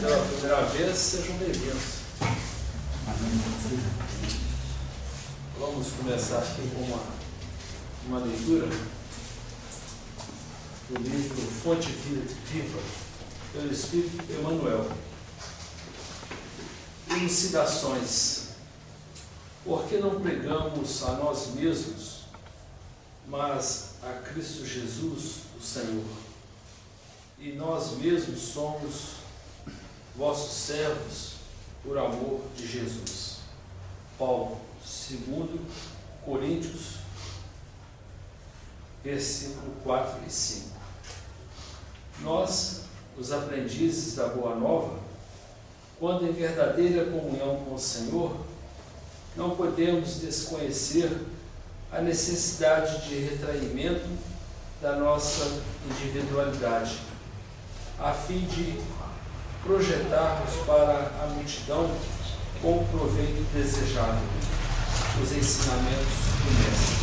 pela primeira vez, sejam bem-vindos. Vamos começar aqui com uma leitura do livro Fonte Viva, pelo Espírito Emmanuel. Elucidações. Por que não pregamos a nós mesmos, mas a Cristo Jesus, o Senhor? E nós mesmos somos vossos servos por amor de Jesus. Paulo, 2 Coríntios, versículo 4 e 5. Nós, os aprendizes da Boa Nova, quando em verdadeira comunhão com o Senhor, não podemos desconhecer a necessidade de retraimento da nossa individualidade, a fim de projetarmos para a multidão com o proveito desejável os ensinamentos do Mestre.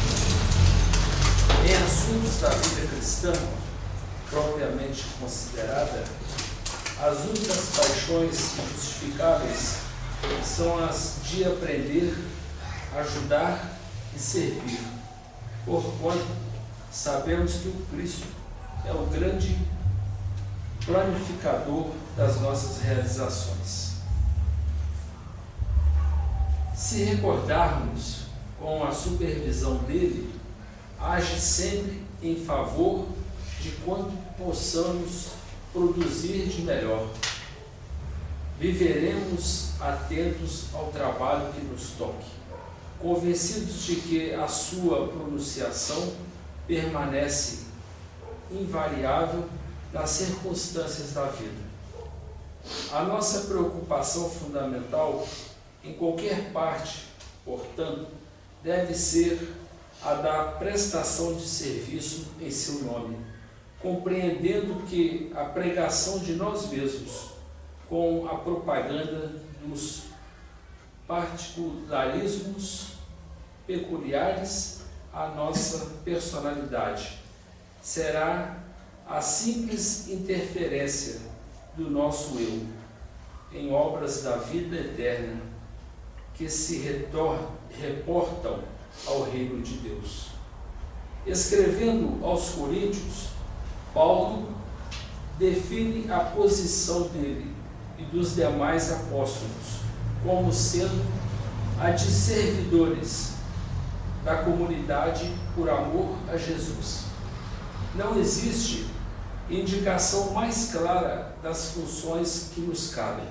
Em assuntos da vida cristã, propriamente considerada, as únicas paixões justificáveis são as de aprender, ajudar e servir, porquanto sabemos que o Cristo é o grande planificador das nossas realizações. Se recordarmos com a supervisão dele, age sempre em favor de quanto possamos produzir de melhor. Viveremos atentos ao trabalho que nos toque, convencidos de que a sua pronunciação permanece invariável nas circunstâncias da vida. A nossa preocupação fundamental em qualquer parte, portanto, deve ser a da prestação de serviço em seu nome, compreendendo que a pregação de nós mesmos, com a propaganda dos particularismos peculiares à nossa personalidade, será a simples interferência do nosso eu em obras da vida eterna que se reportam ao reino de Deus. Escrevendo aos Coríntios, Paulo define a posição dele e dos demais apóstolos como sendo a de servidores da comunidade por amor a Jesus. Não existe indicação mais clara das funções que nos cabem.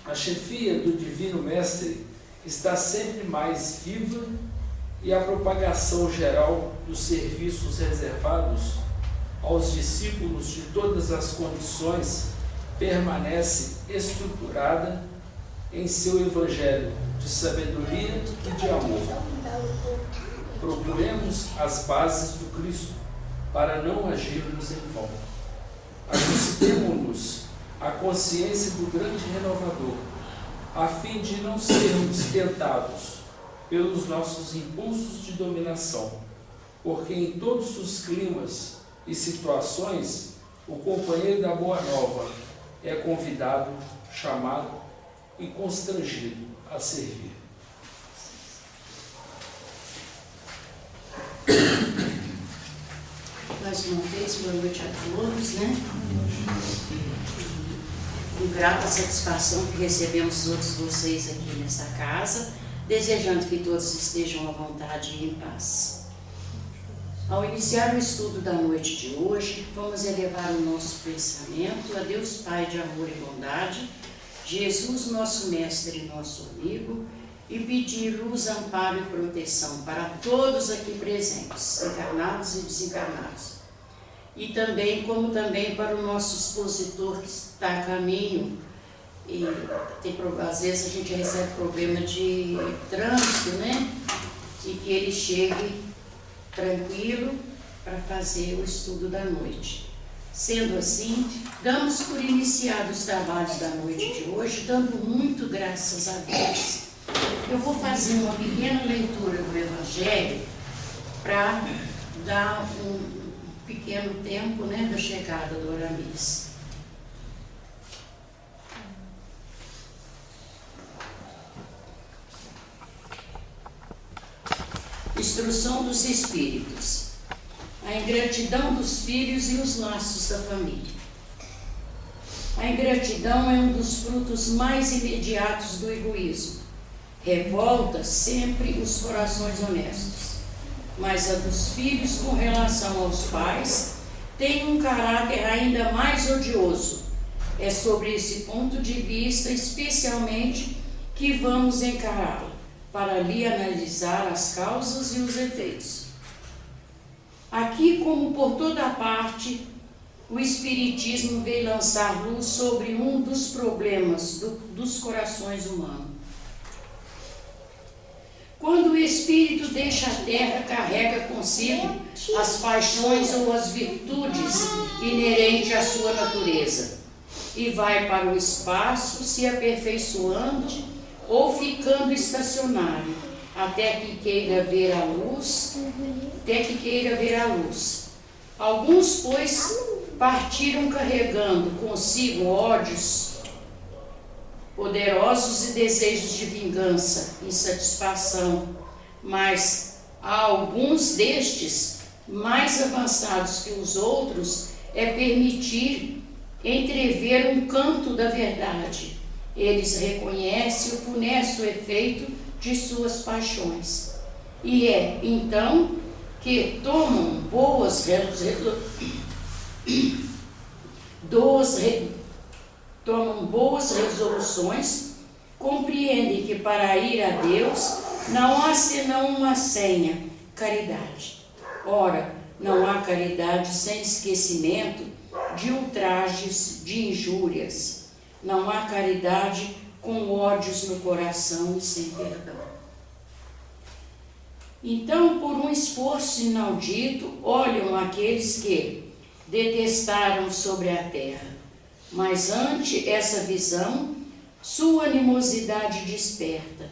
A chefia do Divino Mestre está sempre mais viva e a propagação geral dos serviços reservados aos discípulos de todas as condições permanece estruturada em seu evangelho de sabedoria e de amor. Procuremos as bases do Cristo para não agirmos em vão. Ajustemo-nos à consciência do grande renovador, a fim de não sermos tentados pelos nossos impulsos de dominação, porque em todos os climas e situações o companheiro da Boa Nova é convidado, chamado e constrangido a servir. Mais uma vez, boa noite a todos, né? Com grata satisfação que recebemos todos vocês aqui nesta casa, desejando que todos estejam à vontade e em paz. Ao iniciar o estudo da noite de hoje, vamos elevar o nosso pensamento a Deus Pai de amor e bondade, Jesus, nosso mestre e nosso amigo, e pedir luz, amparo e proteção para todos aqui presentes, encarnados e desencarnados. E também, como também para o nosso expositor que está a caminho, e às vezes a gente recebe problema de trânsito, né? E que ele chegue tranquilo para fazer o estudo da noite. Sendo assim, damos por iniciados os trabalhos da noite de hoje, dando muito graças a Deus. Eu vou fazer uma pequena leitura do Evangelho para dar um pequeno tempo, né, da chegada do Aramis. instrução dos espíritos, a ingratidão dos filhos e os laços da família. A ingratidão é um dos frutos mais imediatos do egoísmo. Revolta sempre os corações honestos, mas a dos filhos com relação aos pais tem um caráter ainda mais odioso. É sobre esse ponto de vista, especialmente, que vamos encará-la, para ali analisar as causas e os efeitos. Aqui, como por toda parte, o Espiritismo veio lançar luz sobre um dos problemas dos corações humanos. Quando o espírito deixa a terra, carrega consigo as paixões ou as virtudes inerentes à sua natureza e vai para o espaço se aperfeiçoando ou ficando estacionário até que queira ver a luz. Alguns, pois, partiram carregando consigo ódios poderosos e desejos de vingança, insatisfação, mas a alguns destes, mais avançados que os outros, é permitir entrever um canto da verdade. Eles reconhecem o funesto efeito de suas paixões. E é então que tomam boas resoluções, compreendem que para ir a Deus não há senão uma senha: caridade. Ora, não há caridade sem esquecimento de ultrajes, de injúrias. Não há caridade com ódios no coração e sem perdão. Então, por um esforço inaudito, olham aqueles que detestaram sobre a terra. Mas ante essa visão, sua animosidade desperta.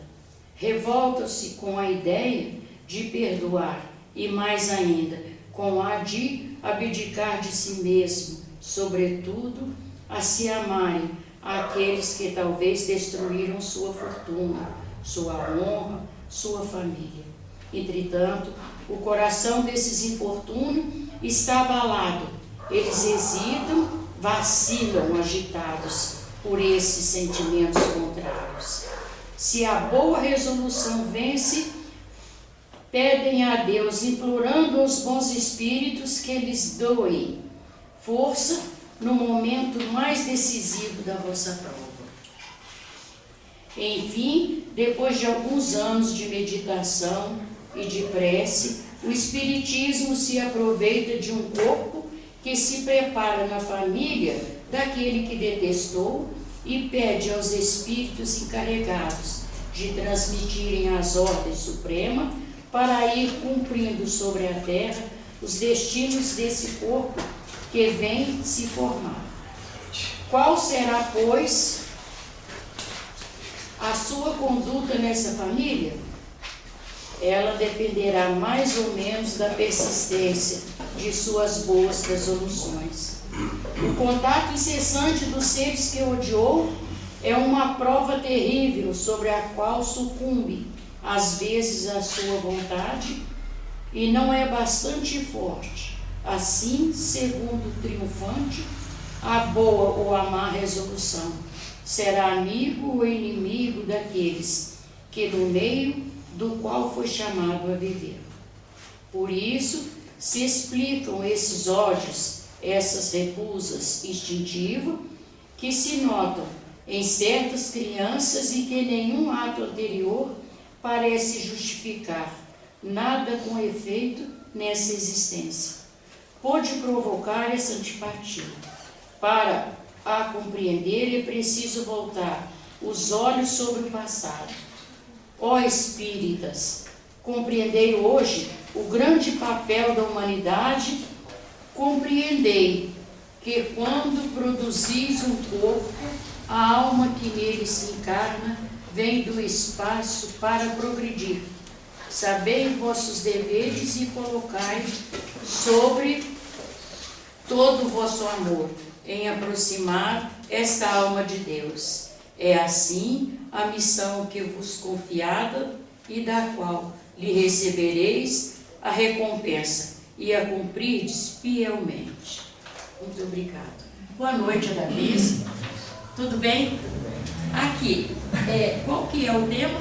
Revolta-se com a ideia de perdoar e, mais ainda, com a de abdicar de si mesmo, sobretudo, a se amarem àqueles que talvez destruíram sua fortuna, sua honra, sua família. Entretanto, o coração desses infortúnios está abalado. Eles hesitam, vacilam, agitados por esses sentimentos contrários. Se a boa resolução vence, pedem a Deus, implorando aos bons espíritos que lhes doem força no momento mais decisivo da vossa prova. Enfim, depois de alguns anos de meditação e de prece, o Espiritismo se aproveita de um corpo que se prepara na família daquele que detestou e pede aos espíritos encarregados de transmitirem as ordens supremas para ir cumprindo sobre a terra os destinos desse corpo que vem se formar. Qual será, pois, a sua conduta nessa família? Ela dependerá mais ou menos da persistência de suas boas resoluções. O contato incessante dos seres que odiou é uma prova terrível sobre a qual sucumbe, às vezes, a sua vontade e não é bastante forte. Assim, segundo o triunfante, a boa ou a má resolução será amigo ou inimigo daqueles que no meio do qual foi chamado a viver. Por isso, se explicam esses ódios, essas recusas instintivas, que se notam em certas crianças e que nenhum ato anterior parece justificar nada com efeito nessa existência. Pode provocar essa antipatia. Para a compreender, é preciso voltar os olhos sobre o passado. Ó espíritas, compreendei hoje o grande papel da humanidade, compreendei que quando produzis um corpo, a alma que nele se encarna vem do espaço para progredir. Sabei vossos deveres e colocai sobre todo o vosso amor em aproximar esta alma de Deus. É assim a missão que vos confiada e da qual lhe recebereis a recompensa e a cumprirdes fielmente. Muito obrigado. Boa noite, Aramis. Tudo bem? Aqui, qual que é o tema?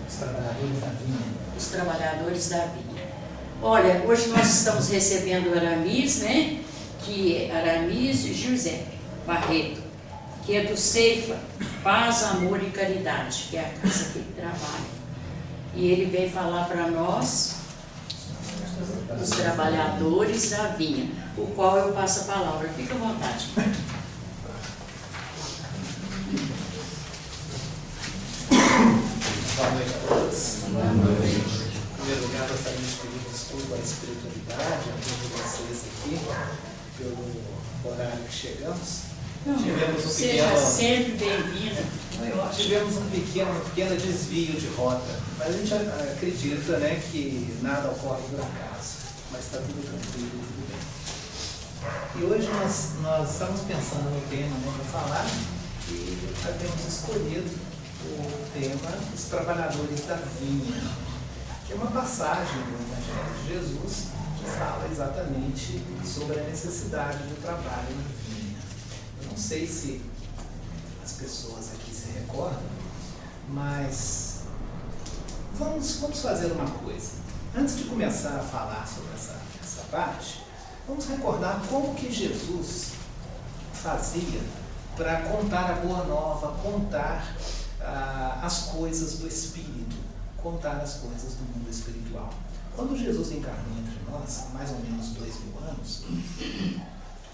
Os trabalhadores da vinha. Os trabalhadores da vinha. Olha, hoje nós estamos recebendo o Aramis, né? Que é Aramis José Barreto, que é do Ceifa, Paz, Amor e Caridade, que é a casa que ele trabalha. E ele vem falar para nós dos trabalhadores da vinha, o qual eu passo a palavra. Fica à vontade. Boa noite a todos. Boa noite. Em primeiro lugar, gostaria de pedir desculpa à espiritualidade, a todos vocês aqui, pelo horário que chegamos. Tivemos um Seja pequeno, sempre bem-vinda. tivemos um pequeno desvio de rota, mas a gente acredita, né, que nada ocorre por acaso, mas está tudo tranquilo, tudo bem. E hoje nós estamos pensando no tema, né, para falar, e temos escolhido o tema Os Trabalhadores da Vinha, que é uma passagem do Evangelho de Jesus que fala exatamente sobre a necessidade do trabalho na vinha. Eu não sei se as pessoas aqui se recordam, mas vamos fazer uma coisa. Antes de começar a falar sobre essa parte, vamos recordar como que Jesus fazia para contar a boa nova, contar as coisas do Espírito, contar as coisas do mundo espiritual. Quando Jesus encarnou entre nós, há mais ou menos 2000 anos,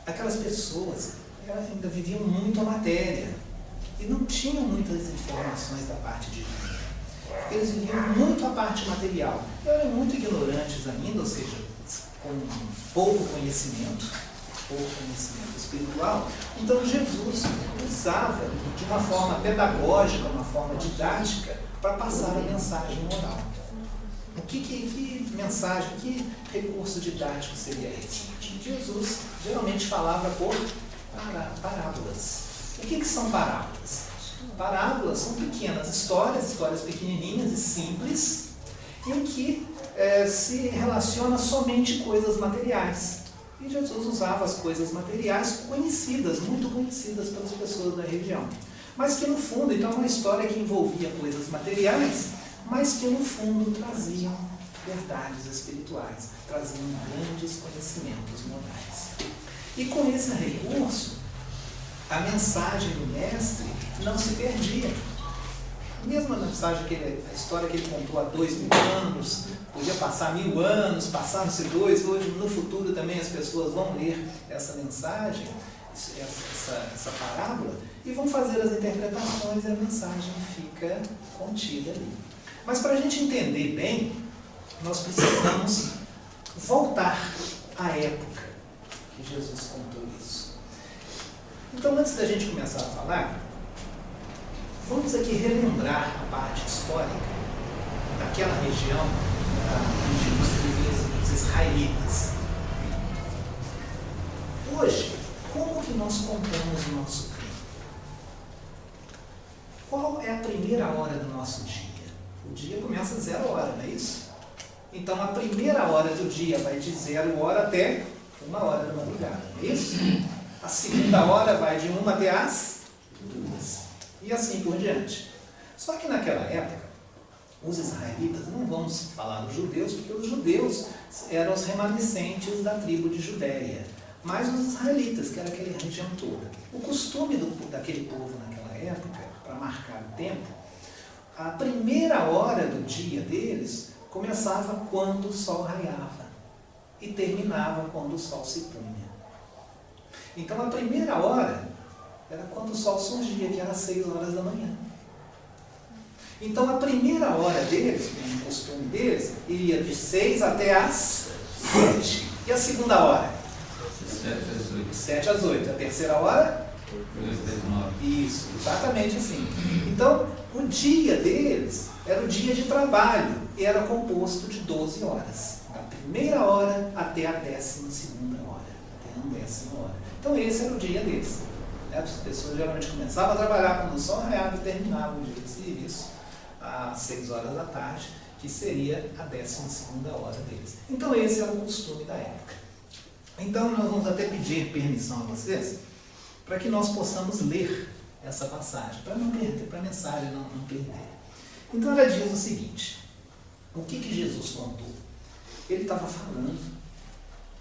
aquelas pessoas ainda viviam muito a matéria e não tinham muitas informações da parte divina. Eles viviam muito a parte material. Eram muito ignorantes ainda, ou seja, com pouco conhecimento espiritual. Então Jesus usava de uma forma pedagógica, uma forma didática, para passar a mensagem moral. Que mensagem, que recurso didático seria esse? Jesus geralmente falava por parábolas. O que são parábolas? Parábolas são pequenas histórias pequenininhas e simples, em que se relaciona somente coisas materiais. E Jesus usava as coisas materiais conhecidas, muito conhecidas pelas pessoas da região. Mas que no fundo, então, uma história que envolvia coisas materiais, mas que no fundo traziam verdades espirituais, traziam grandes conhecimentos morais. E com esse recurso, a mensagem do mestre não se perdia. Mesmo a mensagem, a história que ele contou há 2000 anos, podia passar 1000 anos, passaram-se 2, hoje no futuro também as pessoas vão ler essa mensagem, essa parábola, e vão fazer as interpretações e a mensagem fica contida ali. Mas para a gente entender bem, nós precisamos voltar à época que Jesus contou isso. Então, antes da gente começar a falar, vamos aqui relembrar a parte histórica daquela região onde viviam os israelitas. Hoje, como que nós contamos o nosso tempo? Qual é a primeira hora do nosso dia? O dia começa às 0 hora, não é isso? Então, a primeira hora do dia vai de 0 hora até 1 hora da madrugada, não é isso? A segunda hora vai de 1 até as 2. E assim por diante. Só que naquela época, os israelitas, não vamos falar dos judeus, porque os judeus eram os remanescentes da tribo de Judéia, mas os israelitas, que era aquela região toda. O costume daquele povo naquela época, para marcar o tempo, a primeira hora do dia deles começava quando o sol raiava e terminava quando o sol se punha. Então a primeira hora era quando o sol surgia, que era às 6 horas da manhã. Então a primeira hora deles, o costume deles, iria de 6 até as 7. E a segunda hora? 7 às 8. A terceira hora? 2 às 9. Isso, exatamente assim. Então, o dia deles era o dia de trabalho e era composto de 12 horas. Da primeira hora até a 12ª hora. Até a 10ª hora. Então, esse era o dia deles. As pessoas geralmente começavam a trabalhar quando o sol raiava e terminavam o dia de serviço às 6 horas da tarde. que seria a 12ª hora deles. Então esse era o costume da época. Então nós vamos até pedir permissão a vocês para que nós possamos ler essa passagem, para não perder, para a mensagem não perder. Então ela diz o seguinte: o que Jesus contou? Ele estava falando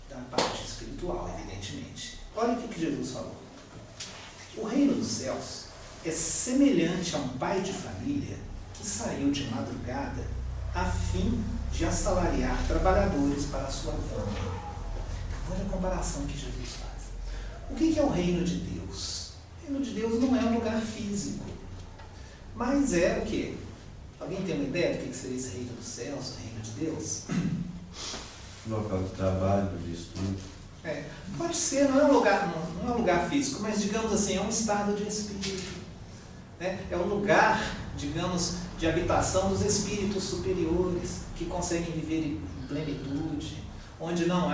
da parte espiritual, evidentemente. Olha o que Jesus falou. O reino dos céus é semelhante a um pai de família que saiu de madrugada a fim de assalariar trabalhadores para a sua vinha. Olha a comparação que Jesus faz. O que é o reino de Deus? O reino de Deus não é um lugar físico, mas é o quê? Alguém tem uma ideia do que seria esse reino dos céus, o reino de Deus? Local de trabalho, de estudo. Pode ser, não é um lugar físico, mas digamos assim, é um estado de espírito. É um lugar, digamos, de habitação dos espíritos superiores, que conseguem viver em plenitude, onde não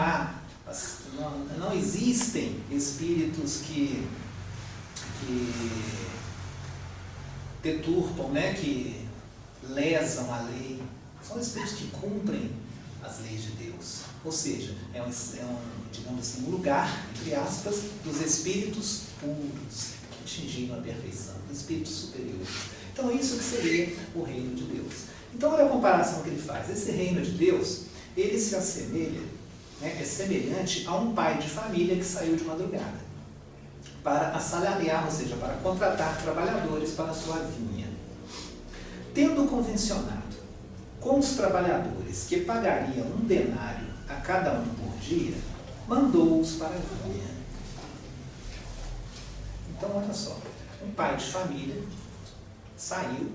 existem espíritos que deturpam, que lesam a lei. São espíritos que cumprem as leis de Deus. Ou seja, digamos assim, um lugar, entre aspas, dos espíritos puros, que atingiram a perfeição, dos espíritos superiores. Então, isso que seria o reino de Deus. Então, olha a comparação que ele faz. Esse reino de Deus, ele se assemelha, é semelhante a um pai de família que saiu de madrugada para assalariar, ou seja, para contratar trabalhadores para a sua vinha. Tendo convencionado com os trabalhadores que pagariam 1 denário a cada um por dia, mandou-os para a vinha. Então, olha só, um pai de família saiu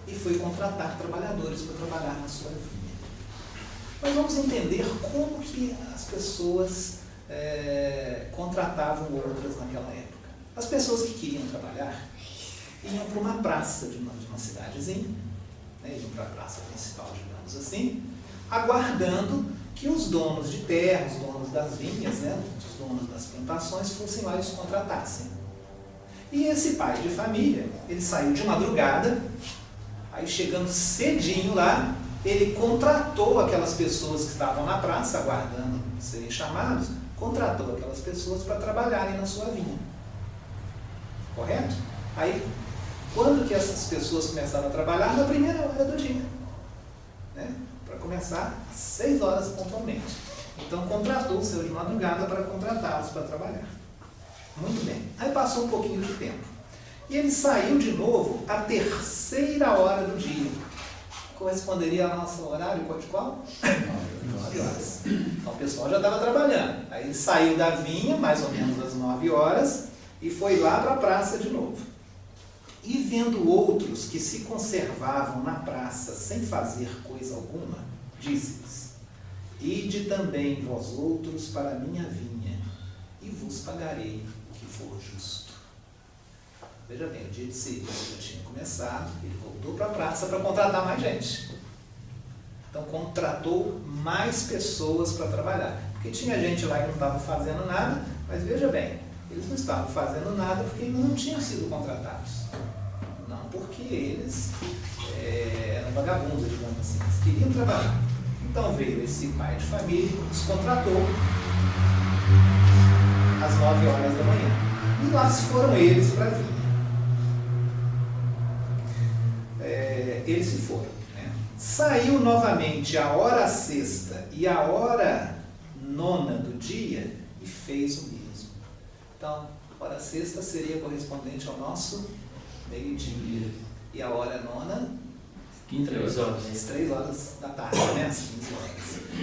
e foi contratar trabalhadores para trabalhar na sua vinha. Mas vamos entender como que as pessoas contratavam outras naquela época. As pessoas que queriam trabalhar iam para uma praça de uma cidadezinha, iam para a praça principal, digamos assim, aguardando que os donos de terra, os donos das vinhas, os donos das plantações, fossem lá e os contratassem. E esse pai de família, ele saiu de madrugada, aí chegando cedinho lá, ele contratou aquelas pessoas que estavam na praça, aguardando serem chamados, contratou aquelas pessoas para trabalharem na sua vinha. Correto? Aí, quando que essas pessoas começaram a trabalhar? Na primeira hora do dia. Para começar, às 6 horas pontualmente. Então, contratou, saiu de madrugada para contratá-los para trabalhar. Muito bem. Aí passou um pouquinho de tempo. E ele saiu de novo à 3ª hora do dia. Corresponderia ao nosso horário de qual? 9 horas. Então o pessoal já estava trabalhando. Aí ele saiu da vinha, mais ou menos às 9 horas, e foi lá para a praça de novo. E vendo outros que se conservavam na praça sem fazer coisa alguma, disse-lhes: ide também vós outros para a minha vinha, e vos pagarei o que for justo. Veja bem, o dia de serviço já tinha começado, ele voltou para a praça para contratar mais gente. Então contratou mais pessoas para trabalhar. Porque tinha gente lá que não estava fazendo nada, mas veja bem, eles não estavam fazendo nada porque eles não tinham sido contratados. Não porque eles eram vagabundos, digamos assim, eles queriam trabalhar. Então veio esse pai de família, os contratou às 9 horas da manhã. E lá foram eles para a vinha. Eles se foram. Saiu novamente a hora sexta e a hora 9ª do dia e fez o mesmo. Então, a hora sexta seria correspondente ao nosso meio-dia. E a hora 9ª? 3 horas. Às 3 horas da tarde, às 15 horas.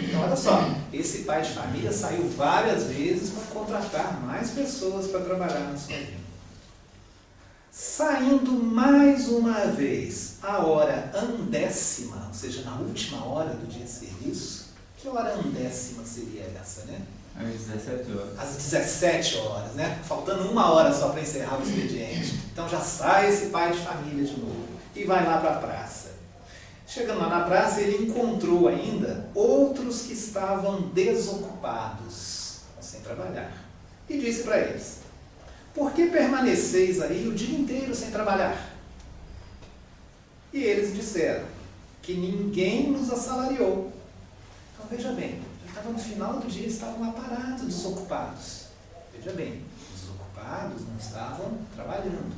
Então, olha só, esse pai de família saiu várias vezes para contratar mais pessoas para trabalhar na sua vida. Saindo mais uma vez a hora 10ª, ou seja, na última hora do dia de serviço. Que hora 10ª seria essa, Às 17 horas. Às 17 horas, Faltando 1 hora só para encerrar o expediente. Então já sai esse pai de família de novo e vai lá para a praça. Chegando lá na praça, ele encontrou ainda outros que estavam desocupados, sem trabalhar. E disse para eles: por que permaneceis aí o dia inteiro sem trabalhar? E eles disseram: porque ninguém nos assalariou. Então veja bem, já estava no final do dia, estavam lá parados, desocupados. Veja bem, desocupados não estavam trabalhando,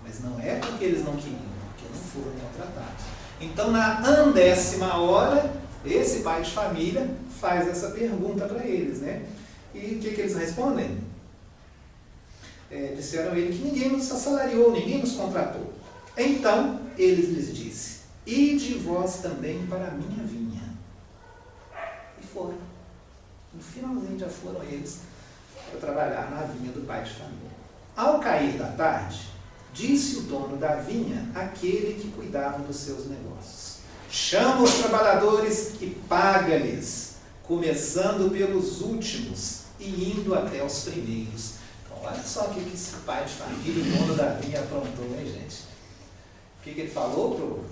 mas não é porque eles não queriam, porque não foram contratados. Então na 10ª hora, esse pai de família faz essa pergunta para eles, né? E o que eles respondem? Disseram a ele que ninguém nos assalariou, ninguém nos contratou. Então ele lhes disse: ide vós também para a minha vinha. E foram. No finalzinho já foram eles para trabalhar na vinha do pai de família. Ao cair da tarde, disse o dono da vinha àquele que cuidava dos seus negócios: chama os trabalhadores e paga-lhes, começando pelos últimos e indo até os primeiros. Então, olha só o que esse pai de família, o dono da vinha, aprontou, hein, gente? O que ele falou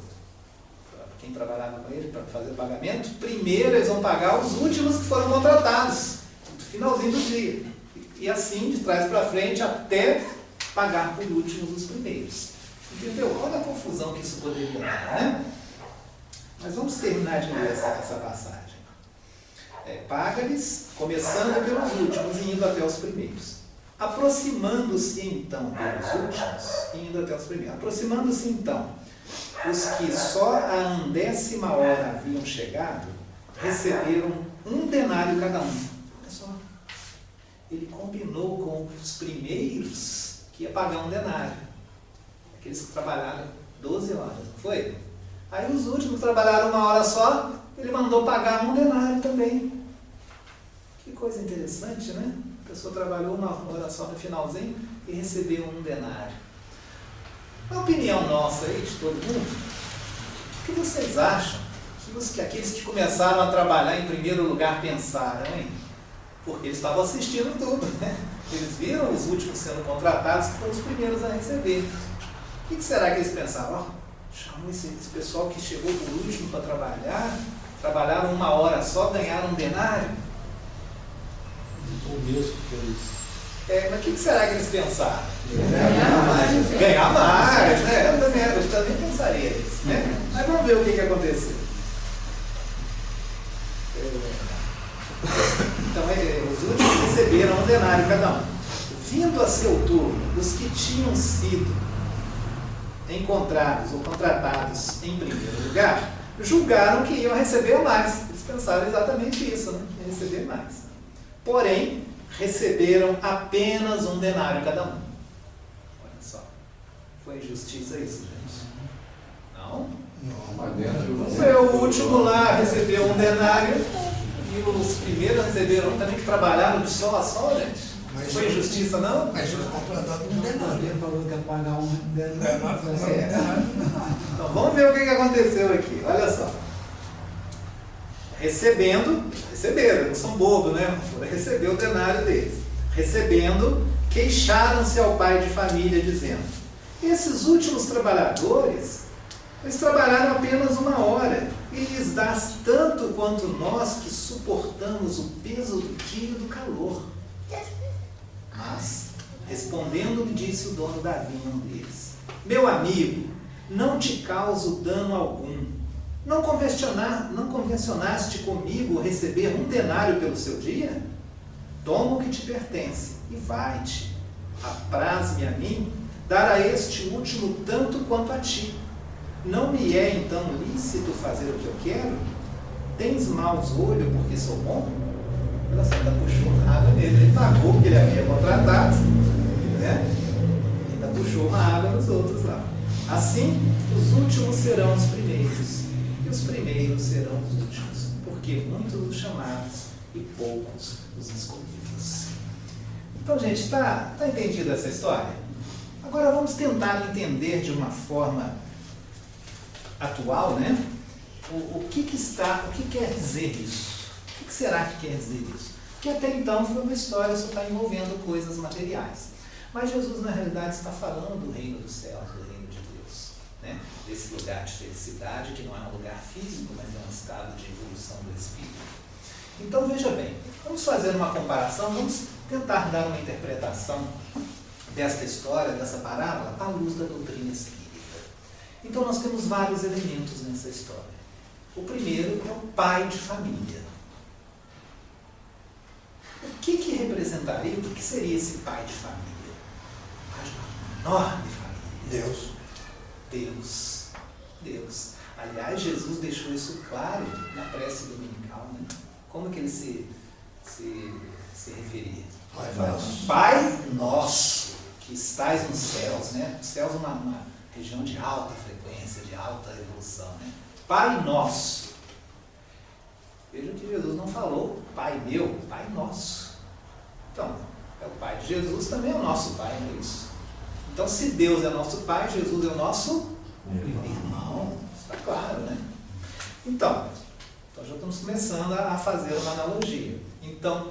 para quem trabalhava com ele para fazer o pagamento? Primeiro eles vão pagar os últimos que foram contratados, no finalzinho do dia. E assim, de trás para frente, até pagar por últimos os primeiros. Entendeu? Olha a confusão que isso poderia dar, né? Mas vamos terminar de ler essa passagem. Paga-lhes, começando pelos últimos e indo até os primeiros. Aproximando-se então pelos últimos e indo até os primeiros. Aproximando-se então os que só à 10ª hora haviam chegado, receberam 1 denário cada um. Olha só. Ele combinou com os primeiros que ia pagar 1 denário. Aqueles que trabalharam 12 horas, não foi? Aí os últimos que trabalharam 1 hora só, ele mandou pagar 1 denário também. Que coisa interessante, né? A pessoa trabalhou 1 hora só no finalzinho e recebeu 1 denário. Na opinião nossa aí, de todo mundo, o que vocês acham que aqueles que começaram a trabalhar em primeiro lugar pensaram, hein? Porque eles estavam assistindo tudo, né? Eles viram os últimos sendo contratados, que foram os primeiros a receber. O que será que eles pensavam? Chamam esse pessoal que chegou por último para trabalhar, trabalharam 1 hora só, ganharam 1 denário. Ou mesmo que eles... Mas o que será que eles pensaram? Ganhar mais. Ganhar mais, né? Eu também pensaria isso, né? Mas vamos ver o que aconteceu. Então, os últimos receberam 1 denário cada um. Vindo a seu turno, os que tinham sido encontrados ou contratados em primeiro lugar, julgaram que iam receber mais. Eles pensaram exatamente isso, né? Iam receber mais. Porém, receberam apenas 1 denário cada um. Olha só. Foi injustiça isso, gente? Não? O último lá recebeu 1 denário e os primeiros receberam também, que trabalharam de sol a sol, gente. Mas foi injustiça, não? Mas foi contratado 1 denário. Ele falou que ia pagar 1 denário. Então vamos ver o que aconteceu aqui. Olha só. Receberam, não são bobos, né? Recebeu o denário deles. Recebendo, queixaram-se ao pai de família, dizendo: esses últimos trabalhadores, eles trabalharam apenas 1 hora, e lhes dás tanto quanto nós que suportamos o peso do dia e do calor. Mas, respondendo-lhe, disse o dono da vinha, um deles: meu amigo, não te causo dano algum. Não convencionaste comigo receber 1 denário pelo seu dia? Toma o que te pertence e vai-te. Apraz-me a mim dar a este último tanto quanto a ti. Não me é então lícito fazer o que eu quero? Tens maus olhos porque sou bom? Ela só puxou água nele. Ele pagou porque ele havia contratado, né? Ainda puxou uma água nos outros lá. Assim, os últimos serão os primeiros, e os primeiros serão os últimos, porque muitos os chamados e poucos os escolhidos. Então, gente, está entendida essa história? Agora vamos tentar entender de uma forma atual, né? O que quer dizer isso? O que será que quer dizer isso? Porque até então foi uma história, só está envolvendo coisas materiais. Mas Jesus, na realidade, está falando do reino dos céus, do reino de Deus, né? Desse lugar de felicidade, que não é um lugar físico, mas é um estado de evolução do espírito. Então, veja bem, vamos fazer uma comparação, vamos tentar dar uma interpretação desta história, dessa parábola, à luz da doutrina espírita. Então, nós temos vários elementos nessa história. O primeiro é o pai de família. O que representaria, o que seria esse pai de família? Pai de uma enorme família. Deus. Aliás, Jesus deixou isso claro na prece dominical, né? Como que ele se referia? Pai nosso, que estais nos céus, né? Os céus é uma região de alta frequência, de alta evolução, né? Pai nosso. Vejam que Jesus não falou Pai meu, Pai nosso. Então, é o Pai de Jesus, também é o nosso Pai, não é isso? Então, se Deus é nosso Pai, Jesus é o nosso irmão. Está claro, né? Então já estamos começando a fazer uma analogia. Então,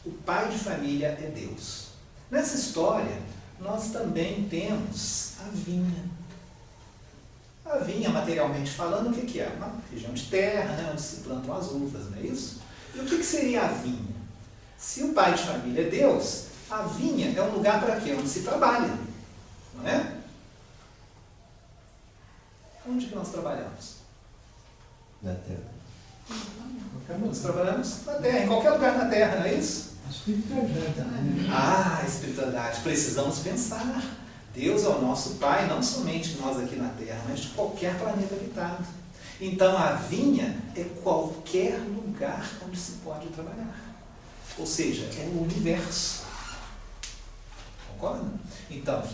o pai de família é Deus. Nessa história, nós também temos a vinha. A vinha, materialmente falando, o que é? Uma região de terra, né, onde se plantam as uvas, não é isso? E o que seria a vinha? Se o pai de família é Deus, a vinha é um lugar para quê? Onde se trabalha, não é? Onde que nós trabalhamos? Na terra. Nós trabalhamos na terra, em qualquer lugar na terra, não é isso? A espiritualidade também. A espiritualidade. Precisamos pensar. Deus é o nosso Pai, não somente nós aqui na terra, mas de qualquer planeta habitado. Então a vinha é qualquer lugar onde se pode trabalhar. Ou seja, é o universo. Concorda? Então,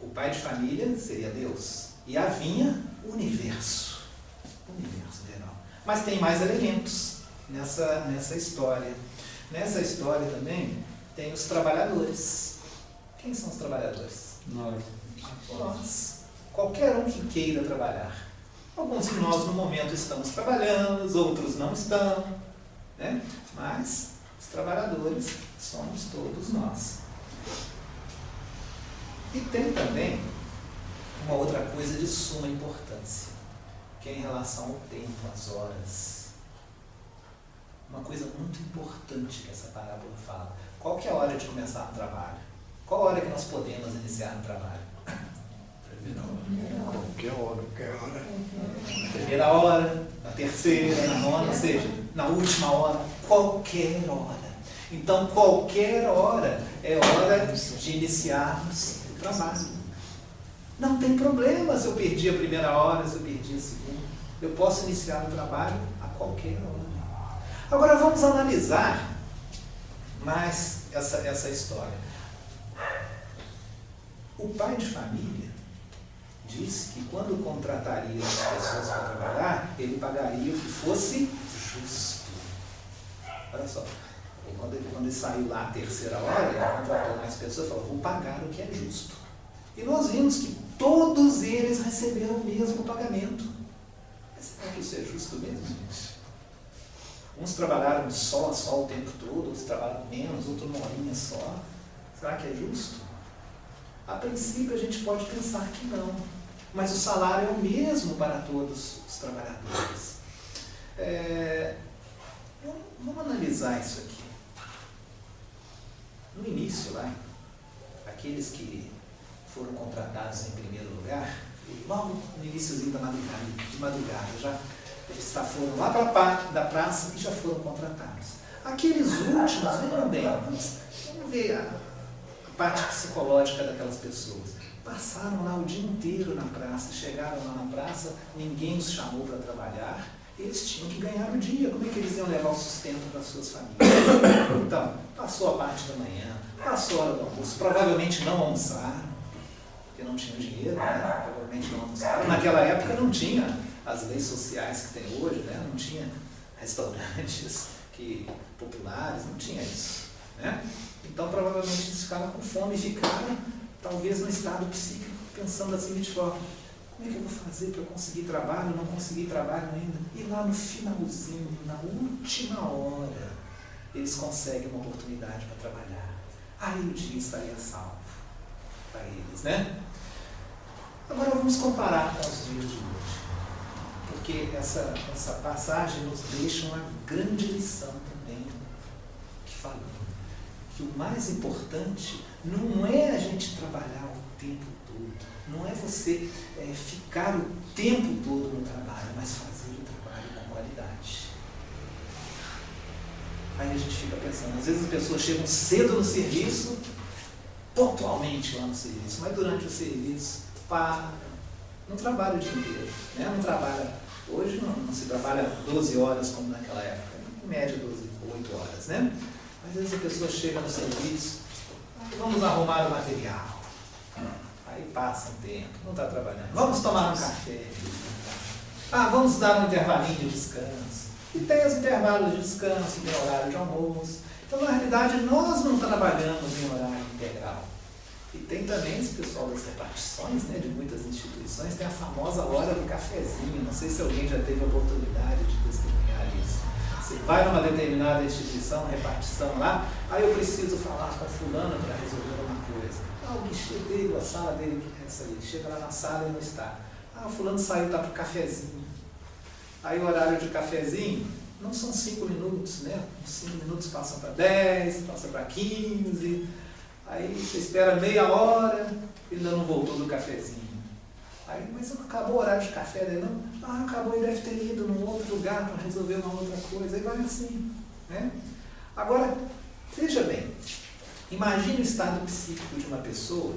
o pai de família seria Deus. E a vinha, o universo. O universo geral. Mas tem mais elementos nessa história. Nessa história também tem os trabalhadores. Quem são os trabalhadores? Nós. Qualquer um que queira trabalhar. Alguns de nós no momento estamos trabalhando, os outros não estão, né? Mas os trabalhadores somos todos nós. E tem também uma outra coisa de suma importância, que é em relação ao tempo, às horas. Uma coisa muito importante que essa parábola fala. Qual que é a hora de começar o trabalho? Qual a hora que nós podemos iniciar o trabalho? Qualquer hora. Na primeira hora, na terceira, na nona, ou seja, na última hora, qualquer hora. Então, qualquer hora é hora de iniciarmos o trabalho. Não tem problema se eu perdi a primeira hora, se eu perdi a segunda. Eu posso iniciar o trabalho a qualquer hora. Agora vamos analisar mais essa história. O pai de família disse que quando contrataria as pessoas para trabalhar, ele pagaria o que fosse justo. Olha só, quando ele saiu lá a terceira hora, ele contratou mais pessoas e falou, vou pagar o que é justo. E nós vimos que todos eles receberam o mesmo pagamento. Mas será que isso é justo mesmo, gente? Uns trabalharam de sol a sol o tempo todo, outros trabalharam menos, outros uma horinha só. Será que é justo? A princípio a gente pode pensar que não. Mas o salário é o mesmo para todos os trabalhadores. Vamos analisar isso aqui. No início lá, aqueles que foram contratados em primeiro lugar, logo no iníciozinho de madrugada, já eles foram lá para a parte da praça e já foram contratados. Aqueles últimos, vejam bem, vamos ver a parte psicológica daquelas pessoas. Passaram lá o dia inteiro na praça, chegaram lá na praça, ninguém os chamou para trabalhar, eles tinham que ganhar o dia. Como é que eles iam levar o sustento para as suas famílias? Então, passou a parte da manhã, passou a hora do almoço, provavelmente não almoçaram, porque não tinham dinheiro, né? Provavelmente não almoçaram. Naquela época não tinha as leis sociais que tem hoje, né? Não tinha restaurantes populares, não tinha isso, né? Então provavelmente eles ficaram com fome e ficaram talvez no estado psíquico pensando da seguinte forma: como é que eu vou fazer para conseguir trabalho? Não consegui trabalho ainda. E lá no finalzinho, na última hora, eles conseguem uma oportunidade para trabalhar. Aí o dia estaria salvo para eles, né? Agora vamos comparar com os dias de hoje, porque essa passagem nos deixa uma grande lição também, que o mais importante não é a gente trabalhar o tempo todo, não é você ficar o tempo todo no trabalho, mas fazer o trabalho com qualidade. Aí a gente fica pensando, às vezes as pessoas chegam cedo no serviço, pontualmente lá no serviço, mas durante o serviço param, não trabalha o dia inteiro, né? Não trabalha, hoje não se trabalha 12 horas como naquela época, em média 8 horas, né? Às vezes a pessoa chega no serviço, vamos arrumar o material, aí passa um tempo, não está trabalhando, vamos tomar um café, vamos dar um intervalinho de descanso, e tem os intervalos de descanso, tem horário de almoço. Então, na realidade, nós não trabalhamos em horário integral. E tem também esse pessoal das repartições, né, de muitas instituições, tem a famosa hora do cafezinho. Não sei se alguém já teve a oportunidade de testemunhar isso. Você vai numa determinada instituição, repartição lá, aí eu preciso falar com fulano para resolver uma coisa. O guichê dele, a sala dele que é essa ali. Chega lá na sala e não está. O fulano saiu, está para o cafezinho. Aí o horário de cafezinho não são 5 minutos, né? Os 5 minutos passam para 10, passam para 15, aí você espera meia hora, ele ainda não voltou do cafezinho. Aí, mas não acabou o horário de café dele, não? Acabou, ele deve ter ido num outro lugar para resolver uma outra coisa. Aí vai assim, né? Agora, veja bem, imagine o estado psíquico de uma pessoa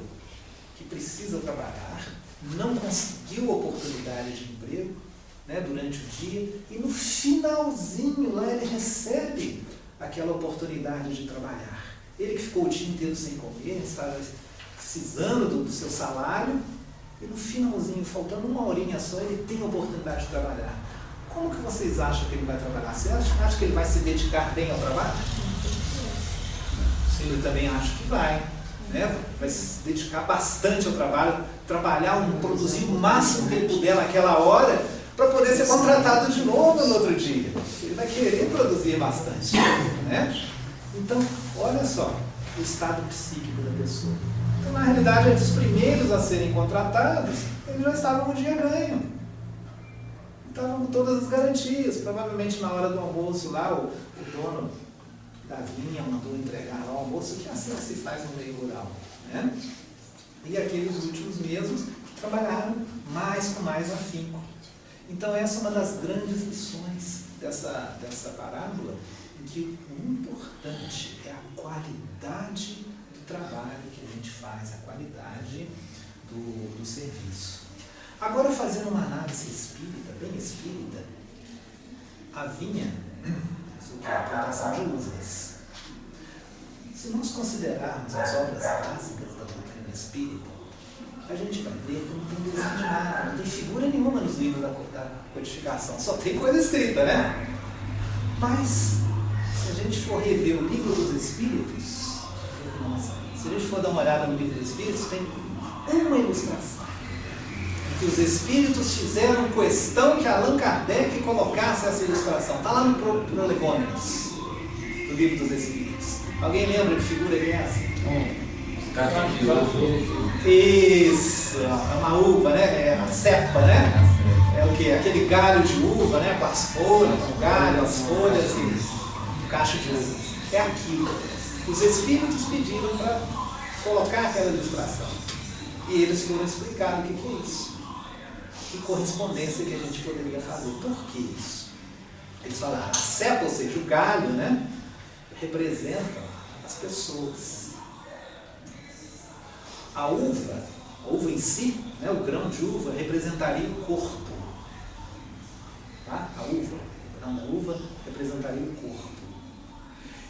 que precisa trabalhar, não conseguiu oportunidade de emprego, né, durante o dia, e no finalzinho lá ele recebe aquela oportunidade de trabalhar. Ele que ficou o dia inteiro sem comer, estava precisando do seu salário, e no finalzinho, faltando uma horinha só, ele tem a oportunidade de trabalhar. Como que vocês acham que ele vai trabalhar? Você acha que ele vai se dedicar bem ao trabalho? Sim, eu também acho que vai. Né? Vai se dedicar bastante ao trabalho, produzir o máximo que ele puder naquela hora, para poder ser contratado de novo no outro dia. Ele vai querer produzir bastante. Né? Então, olha só o estado psíquico da pessoa. Então, na realidade, os primeiros a serem contratados, eles já estavam com o dia ganho. Estavam com todas as garantias. Provavelmente, na hora do almoço, lá, o dono da vinha mandou entregar lá o almoço, que é assim que se faz no meio rural. Né? E aqueles últimos mesmos trabalharam com mais afinco. Então, essa é uma das grandes lições dessa parábola, em que o importante é a qualidade do trabalho que a gente faz, a qualidade do serviço. Agora, fazendo uma análise espírita, bem espírita, a vinha, isso que é a plantação de uvas. Se nós considerarmos as obras básicas da doutrina espírita, a gente vai ver que não tem desenho de nada, não tem figura nenhuma nos livros da codificação, só tem coisa escrita, né? Mas, se a gente for rever o livro dos Espíritos, se a gente for dar uma olhada no livro dos Espíritos, tem uma ilustração, que os Espíritos fizeram questão que Allan Kardec colocasse essa ilustração. Está lá no Prolegômenos, do livro dos Espíritos. Alguém lembra que figura é essa? Isso, é uma uva, né? É a cepa, né? É o que? Aquele galho de uva, né? Com as folhas, o galho, as folhas e o cacho de uva. É aquilo. Os Espíritos pediram para colocar aquela ilustração. E eles foram explicar o que é isso. Que correspondência que a gente poderia fazer. Por que isso? Eles falaram, a cepa, ou seja, o galho, né? Representa as pessoas. A uva em si, né, o grão de uva, representaria o corpo. Tá? A uva, o grão da uva representaria o corpo.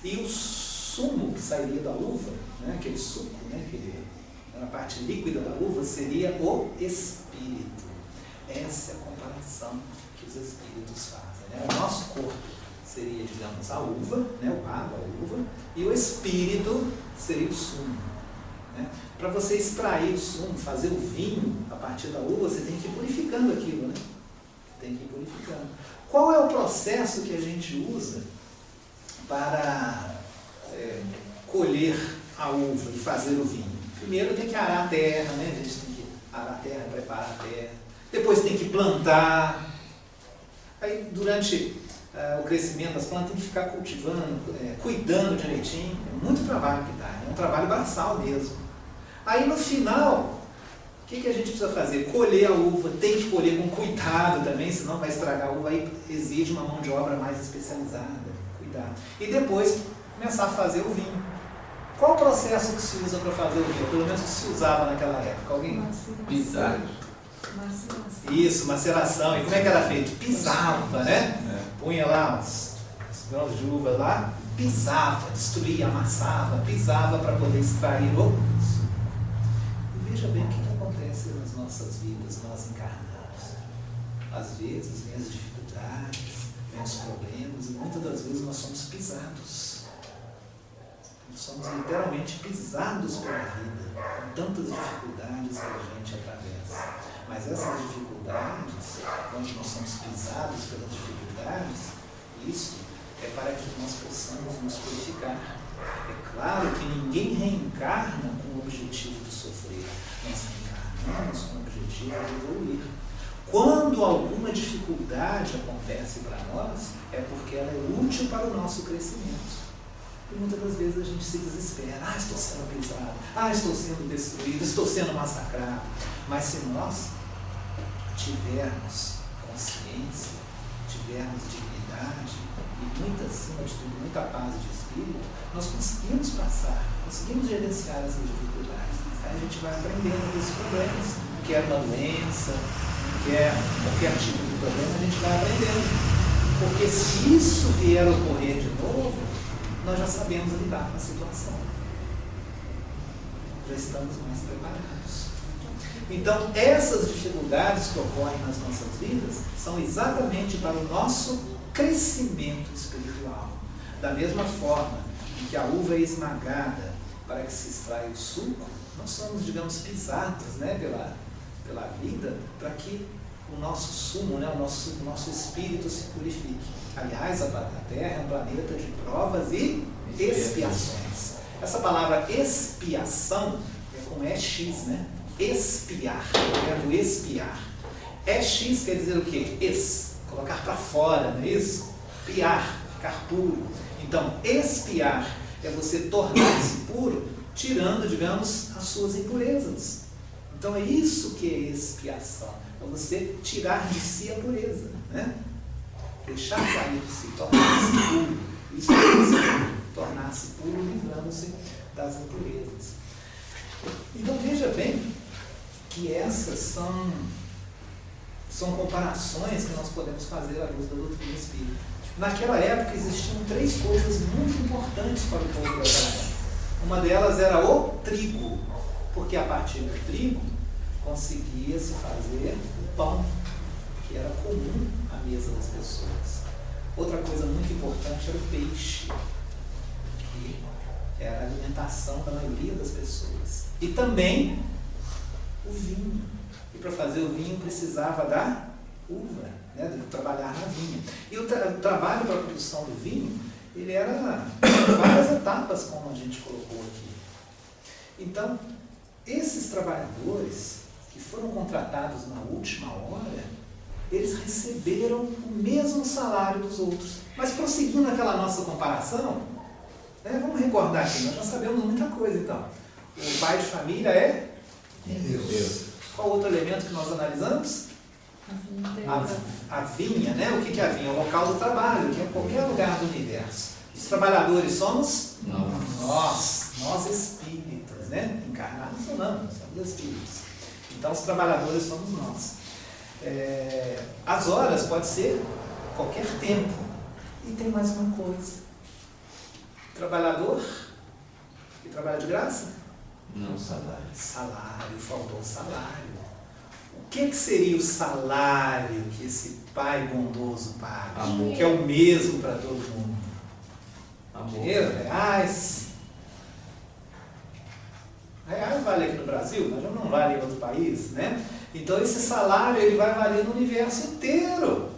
E o sumo que sairia da uva, né, aquele suco, né, na parte líquida da uva, seria o espírito. Essa é a comparação que os espíritos fazem. Né? O nosso corpo seria, digamos, a uva, né, o água, a uva, e o espírito seria o sumo. Né? Para você extrair o sumo, fazer o vinho a partir da uva, você tem que ir purificando aquilo, né? Tem que ir purificando. Qual é o processo que a gente usa para colher a uva e fazer o vinho? Primeiro tem que arar a terra, né? A gente tem que arar a terra, preparar a terra. Depois tem que plantar. Aí durante o crescimento das plantas, tem que ficar cultivando, cuidando direitinho. É muito trabalho que dá, é um trabalho braçal mesmo. Aí no final, o que a gente precisa fazer? Colher a uva, tem que colher com cuidado também, senão vai estragar a uva, aí exige uma mão de obra mais especializada, cuidado. E depois começar a fazer o vinho. Qual o processo que se usa para fazer o vinho? Pelo menos que se usava naquela época. Alguém? Pisar. Isso, maceração. E como é que era feito? Pisava, né? Punha lá os grãos de uva lá, pisava, destruía, amassava, pisava para poder extrair o suco. E veja bem o que acontece nas nossas vidas, nós encarnados. Às vezes vem as dificuldades, vem os problemas, e muitas das vezes nós somos pisados. Somos literalmente pisados pela vida, com tantas dificuldades que a gente atravessa. Mas essas dificuldades, quando nós somos pisados pelas dificuldades, isso é para que nós possamos nos purificar. É claro que ninguém reencarna com o objetivo de sofrer. Nós reencarnamos com o objetivo de evoluir. Quando alguma dificuldade acontece para nós, é porque ela é útil para o nosso crescimento. E muitas das vezes a gente se desespera. Estou sendo pisado. Estou sendo destruído. Estou sendo massacrado. Mas se nós tivermos consciência, tivermos dignidade e acima de tudo, muita paz de espírito, nós conseguimos passar, conseguimos gerenciar essas dificuldades. Aí a gente vai aprendendo desses problemas. Quer uma doença, quer qualquer tipo de problema, a gente vai aprendendo. Porque se isso vier a ocorrer de novo, nós já sabemos lidar com a situação. Já estamos mais preparados. Então, essas dificuldades que ocorrem nas nossas vidas são exatamente para o nosso crescimento espiritual. Da mesma forma que a uva é esmagada para que se extraia o suco, nós somos, digamos, pisados, né, pela vida, para que o nosso sumo, né, o nosso espírito se purifique. Aliás, a Terra é um planeta de provas e expiações. Essa palavra expiação é com EX, né? Expiar, o verbo expiar. EX quer dizer o quê? Colocar para fora, não é isso? Piar, ficar puro. Então, expiar é você tornar-se puro, tirando, digamos, as suas impurezas. Então, é isso que é expiação. É você tirar de si a pureza, né? Deixar sair de si, tornar-se puro. Isso é tornar-se puro, livrando-se das impurezas. Então veja bem que essas são comparações que nós podemos fazer à luz da doutrina espírita. Naquela época existiam 3 coisas muito importantes para o povo daquela época. Uma delas era o trigo, porque a partir do trigo conseguia-se fazer o pão, que era comum à mesa das pessoas. Outra coisa muito importante era o peixe, que era a alimentação da maioria das pessoas. E também o vinho. E para fazer o vinho precisava da uva, né, de trabalhar na vinha. E o trabalho para a produção do vinho, ele era várias etapas, como a gente colocou aqui. Então, esses trabalhadores que foram contratados na última hora, eles receberam o mesmo salário dos outros. Mas prosseguindo aquela nossa comparação, né, vamos recordar aqui, nós já sabemos muita coisa então. O pai de família é Deus. Qual outro elemento que nós analisamos? A vinha, né? O que é a vinha? O local do trabalho, que é qualquer lugar do universo. Os trabalhadores somos nós espíritos, né? Encarnados ou não, nós somos espíritos. Então os trabalhadores somos nós. As horas pode ser qualquer tempo. E tem mais uma coisa. Trabalhador que trabalha de graça? Não, salário. Salário, faltou salário. O que seria o salário que esse pai bondoso paga? Amor. Que é o mesmo para todo mundo. Amor. Dinheiro, reais. Reais vale aqui no Brasil, mas não vale em outro país, né? Então esse salário ele vai valer no universo inteiro.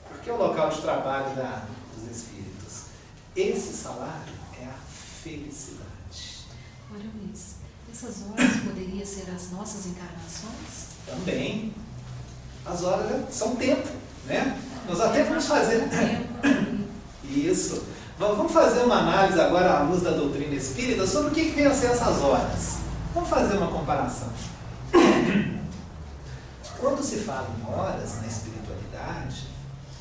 Porque é o local de trabalho dos espíritos. Esse salário é a felicidade. Ora, Luiz, essas horas poderiam ser as nossas encarnações? Também. As horas são tempo, né? Nós até vamos fazer. Isso. Vamos fazer uma análise agora à luz da doutrina espírita sobre o que vem a ser essas horas. Vamos fazer uma comparação. Quando se fala em horas na espiritualidade,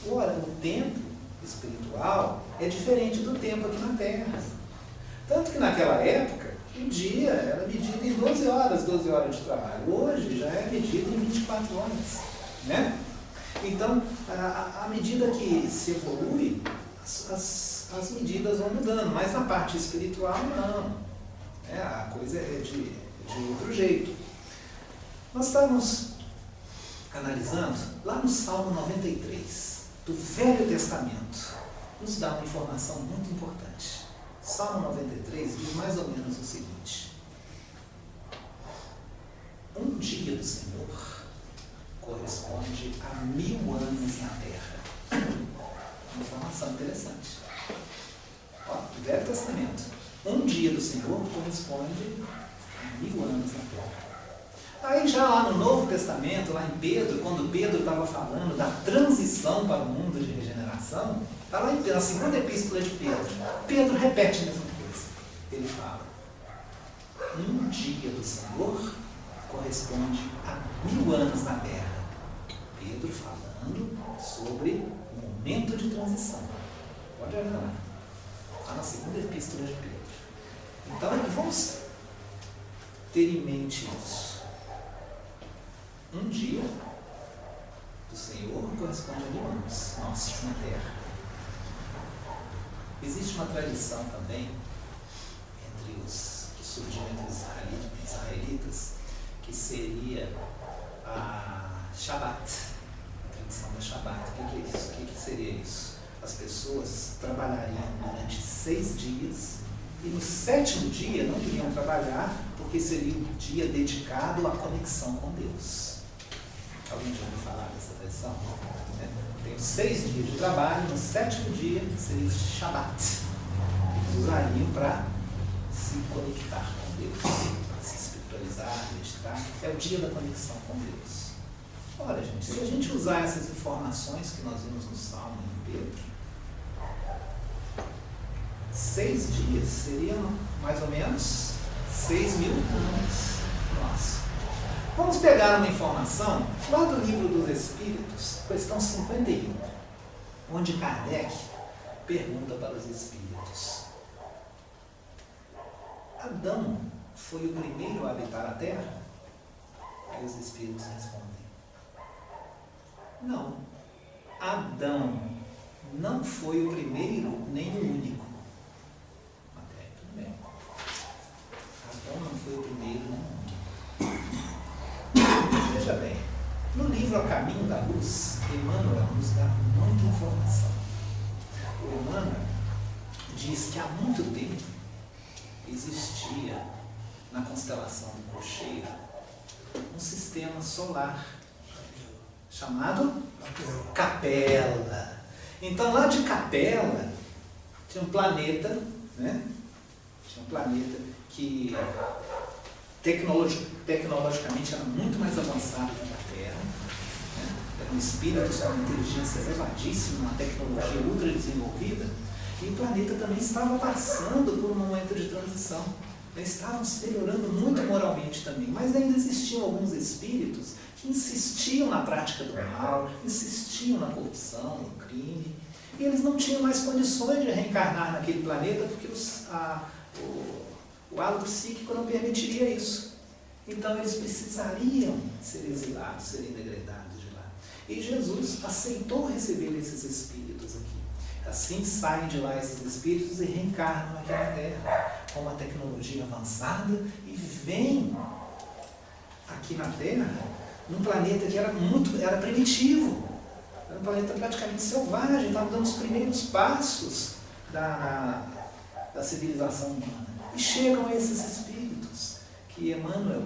o tempo espiritual é diferente do tempo aqui na Terra. Tanto que naquela época, o dia era medido em 12 horas de trabalho. Hoje já é medido em 24 horas. Né? Então, à medida que se evolui, as medidas vão mudando, mas na parte espiritual não. A coisa é de outro jeito. Nós estamos analisando lá no Salmo 93, do Velho Testamento, nos dá uma informação muito importante. Salmo 93 diz mais ou menos o seguinte: um dia do Senhor corresponde a 1000 anos na terra. Uma informação interessante. Velho Testamento. Um dia do Senhor corresponde a 1000 anos na terra. Aí já lá no Novo Testamento, lá em Pedro, quando Pedro estava falando da transição para o mundo de regeneração, está lá na segunda epístola de Pedro. Pedro repete a mesma coisa. Ele fala: um dia do Senhor corresponde a 1000 anos na terra. Pedro falando sobre o momento de transição. Pode olhar lá. Está na segunda epístola de Pedro. Então, vamos ter em mente isso. Um dia do Senhor corresponde a 1000 anos nossos na terra. Existe uma tradição também que surgiu entre os israelitas, que seria a Shabat, a tradição da Shabat. O que é isso? O que seria isso? As pessoas trabalhariam durante 6 dias e no 7º dia não iriam trabalhar, porque seria um dia dedicado à conexão com Deus. Alguém já ouviu falar dessa tradição? Tem 6 dias de trabalho, no 7º dia seria o Shabat. Eles usariam para se conectar com Deus, para se espiritualizar, meditar. É o dia da conexão com Deus. Olha, gente, se a gente usar essas informações que nós vimos no Salmo de Pedro, 6 dias seriam mais ou menos 6.000 anos. Nossa. Vamos pegar uma informação lá do Livro dos Espíritos, questão 51, onde Kardec pergunta para os espíritos: Adão foi o primeiro a habitar a Terra? Aí os espíritos respondem: não, Adão não foi o primeiro nem o único. Até tudo bem. Adão não foi o primeiro nem o único. Veja bem, no livro A Caminho da Luz, Emmanuel nos dá muita informação. O Emmanuel diz que há muito tempo existia na constelação do Cocheiro um sistema solar chamado Capela. Então lá de Capela tinha um planeta, né? Tinha um planeta que tecnologicamente era muito mais avançado que a Terra, né? Era um espírito com uma inteligência elevadíssima, uma tecnologia ultra desenvolvida, e o planeta também estava passando por um momento de transição. Eles estavam se melhorando muito moralmente também, mas ainda existiam alguns espíritos que insistiam na prática do mal, insistiam na corrupção, no crime, e eles não tinham mais condições de reencarnar naquele planeta porque o halo psíquico não permitiria isso. Então eles precisariam ser exilados, serem degradados de lá. E Jesus aceitou receber esses espíritos aqui. Assim saem de lá esses espíritos e reencarnam aqui na Terra com uma tecnologia avançada e vêm aqui na Terra num planeta que era primitivo. Era um planeta praticamente selvagem, estava dando os primeiros passos da civilização humana. E chegam esses espíritos que Emmanuel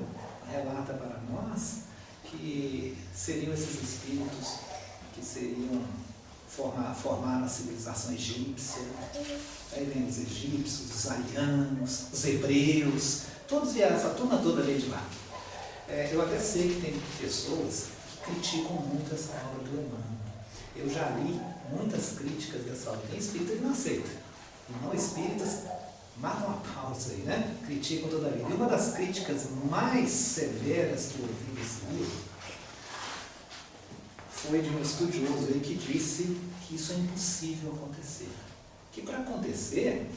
relata para nós que seriam esses espíritos que seriam formar a civilização egípcia. Aí vem os egípcios, os arianos, os hebreus, todos vieram, essa turma toda veio de lá. Eu até sei que tem pessoas que criticam muito essa obra do Emmanuel. eu já li muitas críticas dessa ordem. Tem espírita que não aceita. E não espíritas matam a pau isso aí, né? Criticam toda a vida. E uma das críticas mais severas que eu ouvi nesse livro foi de um estudioso aí que disse que isso é impossível acontecer. Que para acontecer,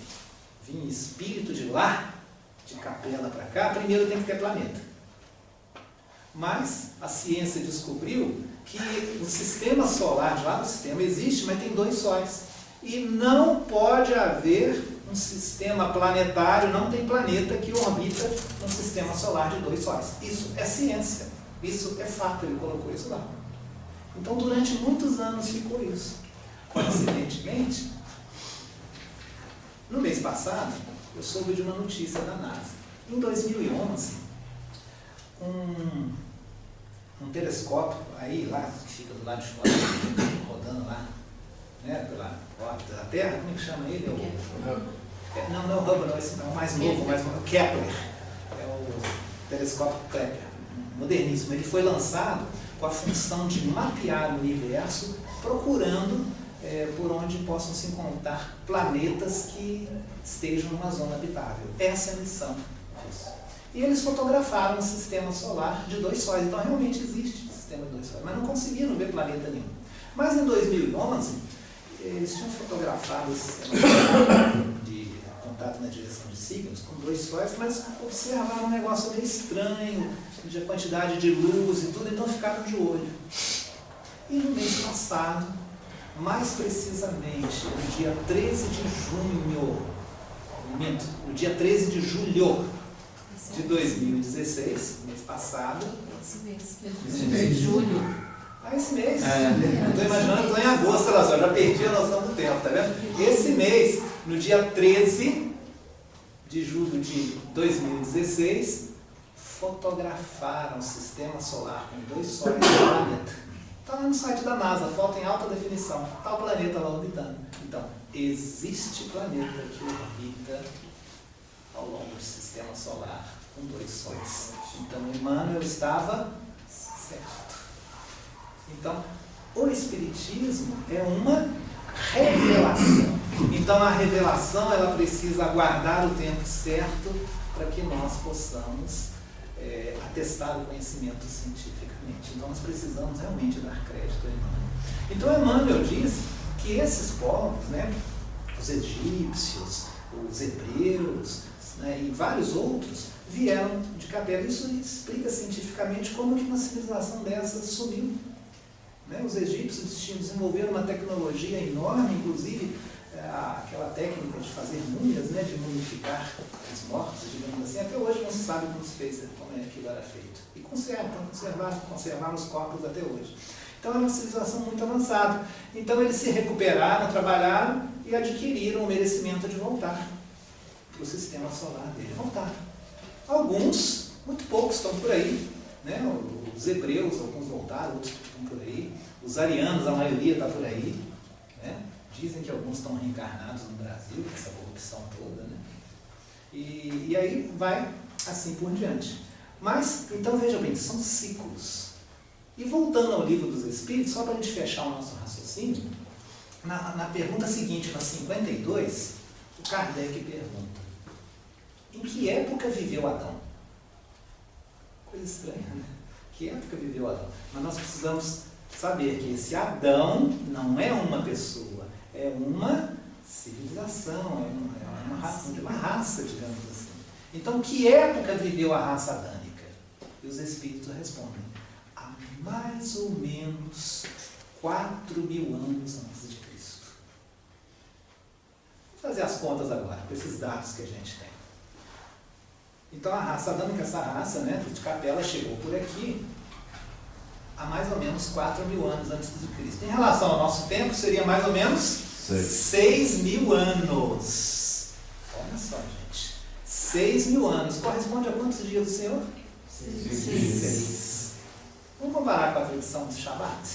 vir espírito de lá, de Capela para cá, primeiro tem que ter planeta. Mas a ciência descobriu que o sistema solar de lá, o sistema existe, mas tem 2 sóis. E não pode haver um sistema planetário, não tem planeta que orbita um sistema solar de 2 sóis. Isso é ciência, isso é fato, ele colocou isso lá. Então, durante muitos anos ficou isso. Coincidentemente, no mês passado, eu soube de uma notícia da NASA. Em 2011, um telescópio, aí lá, que fica do lado de fora, rodando lá, né, pela órbita da Terra, como é que chama ele? Não é o Hubble, não, esse é o mais novo, o Kepler. É o telescópio Kepler, moderníssimo. Ele foi lançado com a função de mapear o universo, procurando por onde possam se encontrar planetas que estejam numa zona habitável. Essa é a missão disso. E eles fotografaram um sistema solar de 2 sóis. Então, realmente existe um sistema de 2 sóis, mas não conseguiram ver planeta nenhum. Mas, em 2011, eles tinham fotografado esse sistema solar de contato na direção de signos com 2 sóis, mas observaram um negócio meio estranho, de quantidade de luz e tudo, então ficaram de olho. E no mês passado, mais precisamente, no dia 13 de junho, no dia 13 de julho de 2016, mês passado. Esse mês. Julho. Esse mês. Estou imaginando que estou em agosto, já perdi a noção do tempo, tá vendo? Esse mês, no dia 13 de julho de 2016, fotografaram o sistema solar com 2 sóis do planeta. Está lá no site da NASA, foto em alta definição. Está o planeta lá orbitando. Então, existe planeta que orbita ao longo do sistema solar com 2 sóis. Então, Emmanuel estava certo. Então, o Espiritismo é uma revelação. Então, a revelação ela precisa aguardar o tempo certo para que nós possamos atestar o conhecimento cientificamente. Então, nós precisamos realmente dar crédito a Emmanuel. Então, Emmanuel diz que esses povos, né, os egípcios, os hebreus, né, e vários outros, vieram de Capela. Isso explica cientificamente como que uma civilização dessas sumiu. Né? Os egípcios desenvolveram uma tecnologia enorme, inclusive aquela técnica de fazer múmias, né, de mumificar os mortos, digamos assim. Até hoje não se sabe como se fez, como aquilo era feito. E conservaram os corpos até hoje. Então é uma civilização muito avançada. Então eles se recuperaram, trabalharam e adquiriram o merecimento de voltar para o sistema solar dele. Voltaram. Alguns, muito poucos, estão por aí. Né? Os hebreus, alguns voltaram, outros estão por aí. Os arianos, a maioria está por aí. Né? Dizem que alguns estão reencarnados no Brasil, com essa corrupção toda. Né? E aí vai assim por diante. Mas, então veja bem, são ciclos. E voltando ao Livro dos Espíritos, só para a gente fechar o nosso raciocínio, na pergunta seguinte, na 52, o Kardec pergunta: em que época viveu Adão? Coisa estranha, né? Que época viveu Adão? Mas nós precisamos saber que esse Adão não é uma pessoa, é uma civilização, é uma raça, digamos assim. Então, que época viveu a raça adânica? E os Espíritos respondem: há mais ou menos 4.000 anos antes de Cristo. Vamos fazer as contas agora, com esses dados que a gente tem. Então, a raça adâmica, essa raça, né, de Capela, chegou por aqui há mais ou menos 4.000 anos antes de Cristo. Em relação ao nosso tempo, seria mais ou menos 6.000 anos. Olha só, gente. 6.000 anos. Corresponde a quantos dias do Senhor? 6. Vamos comparar com a tradição do Shabat.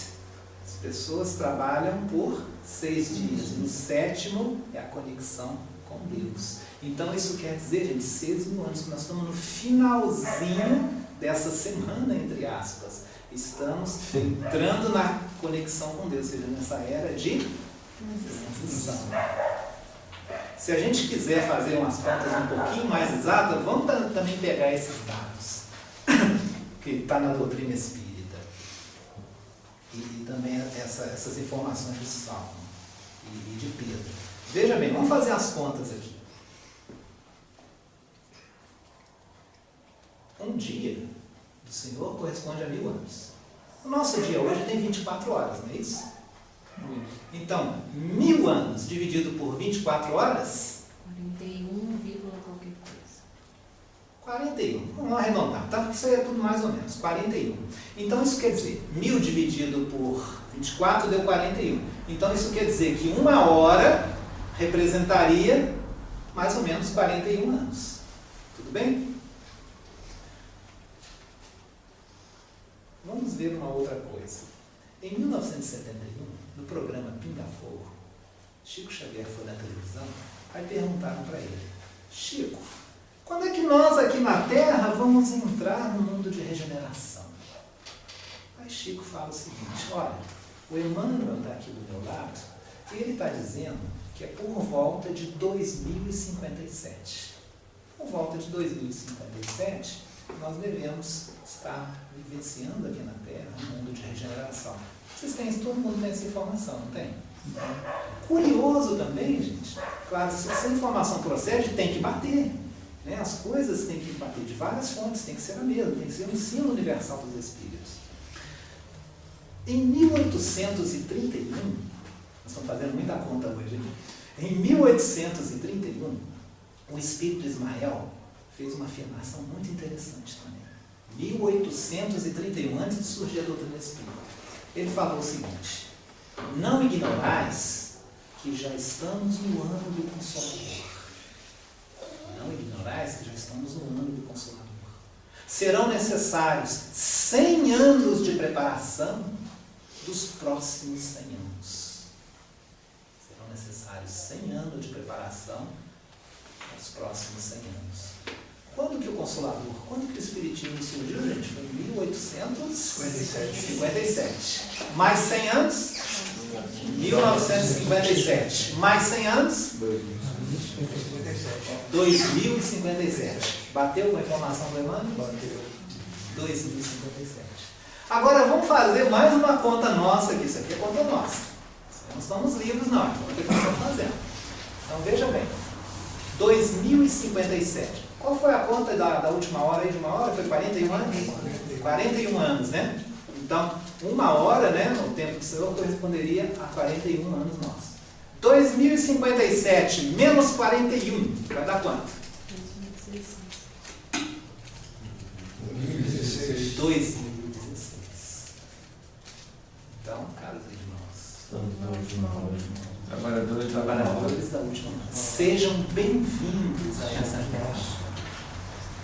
As pessoas trabalham por 6 dias. No 7º é a conexão com Deus. Então isso quer dizer, gente, 6.000 anos, que nós estamos no finalzinho dessa semana, entre aspas. Estamos entrando na conexão com Deus, ou seja, nessa era de transição. Se a gente quiser fazer umas contas um pouquinho mais exatas, vamos também pegar esses dados que está na doutrina espírita e também essas informações de Salmo e de Pedro. Veja bem, vamos fazer as contas aqui. Um dia do Senhor corresponde a 1000 anos. O nosso dia hoje tem 24 horas, não é isso? Então, 1000 anos dividido por 24 horas... 41, qualquer coisa. 41. Vamos arredondar, tá? Porque isso aí é tudo mais ou menos. 41. Então, isso quer dizer, 1000 dividido por 24 deu 41. Então, isso quer dizer que 1 hora representaria mais ou menos 41 anos. Tudo bem? Vamos ver uma outra coisa. Em 1971, no programa Pinga Fogo, Chico Xavier foi na televisão, aí perguntaram para ele: Chico, quando é que nós aqui na Terra vamos entrar no mundo de regeneração? Aí Chico fala o seguinte: olha, o Emmanuel está aqui do meu lado e ele está dizendo que é por volta de 2057. Por volta de 2057, nós devemos estar vivenciando aqui na Terra um mundo de regeneração. Vocês têm isso, todo mundo tem essa informação, não tem? Curioso também, gente, claro, se essa informação procede, tem que bater. Né? As coisas têm que bater de várias fontes, tem que ser a mesma, tem que ser o ensino universal dos Espíritos. Em 1831, nós estamos fazendo muita conta hoje, hein? Em 1831, o Espírito Ismael fez uma afirmação muito interessante também. 1831, antes de surgir a doutrina espírita. Ele falou o seguinte: não ignorais que já estamos no ano do Consolador. Não ignorais que já estamos no ano do Consolador. Serão necessários 100 anos de preparação dos próximos 100 anos. Serão necessários 100 anos de preparação dos próximos 100 anos. Quando que o Consolador, quando que o Espiritismo surgiu, gente? Foi em 1857. Mais 100 anos? 1957. Mais 100 anos? 2057. Bateu com a informação do Emmanuel? Bateu. 2057. Agora vamos fazer mais uma conta nossa aqui. Isso aqui é conta nossa. Não estamos livres, não. É conta que nós estamos fazendo. Então veja bem. 2057. Qual foi a conta da última hora aí de 1 hora? Foi 41 anos? 41 anos, né? Então, 1 hora, né, no tempo do Senhor, corresponderia a 41 anos nossos. 2057 menos 41, vai dar quanto? 2016. 2016. Então, caros irmãos, trabalhadores da última hora, sejam bem-vindos a essa terra.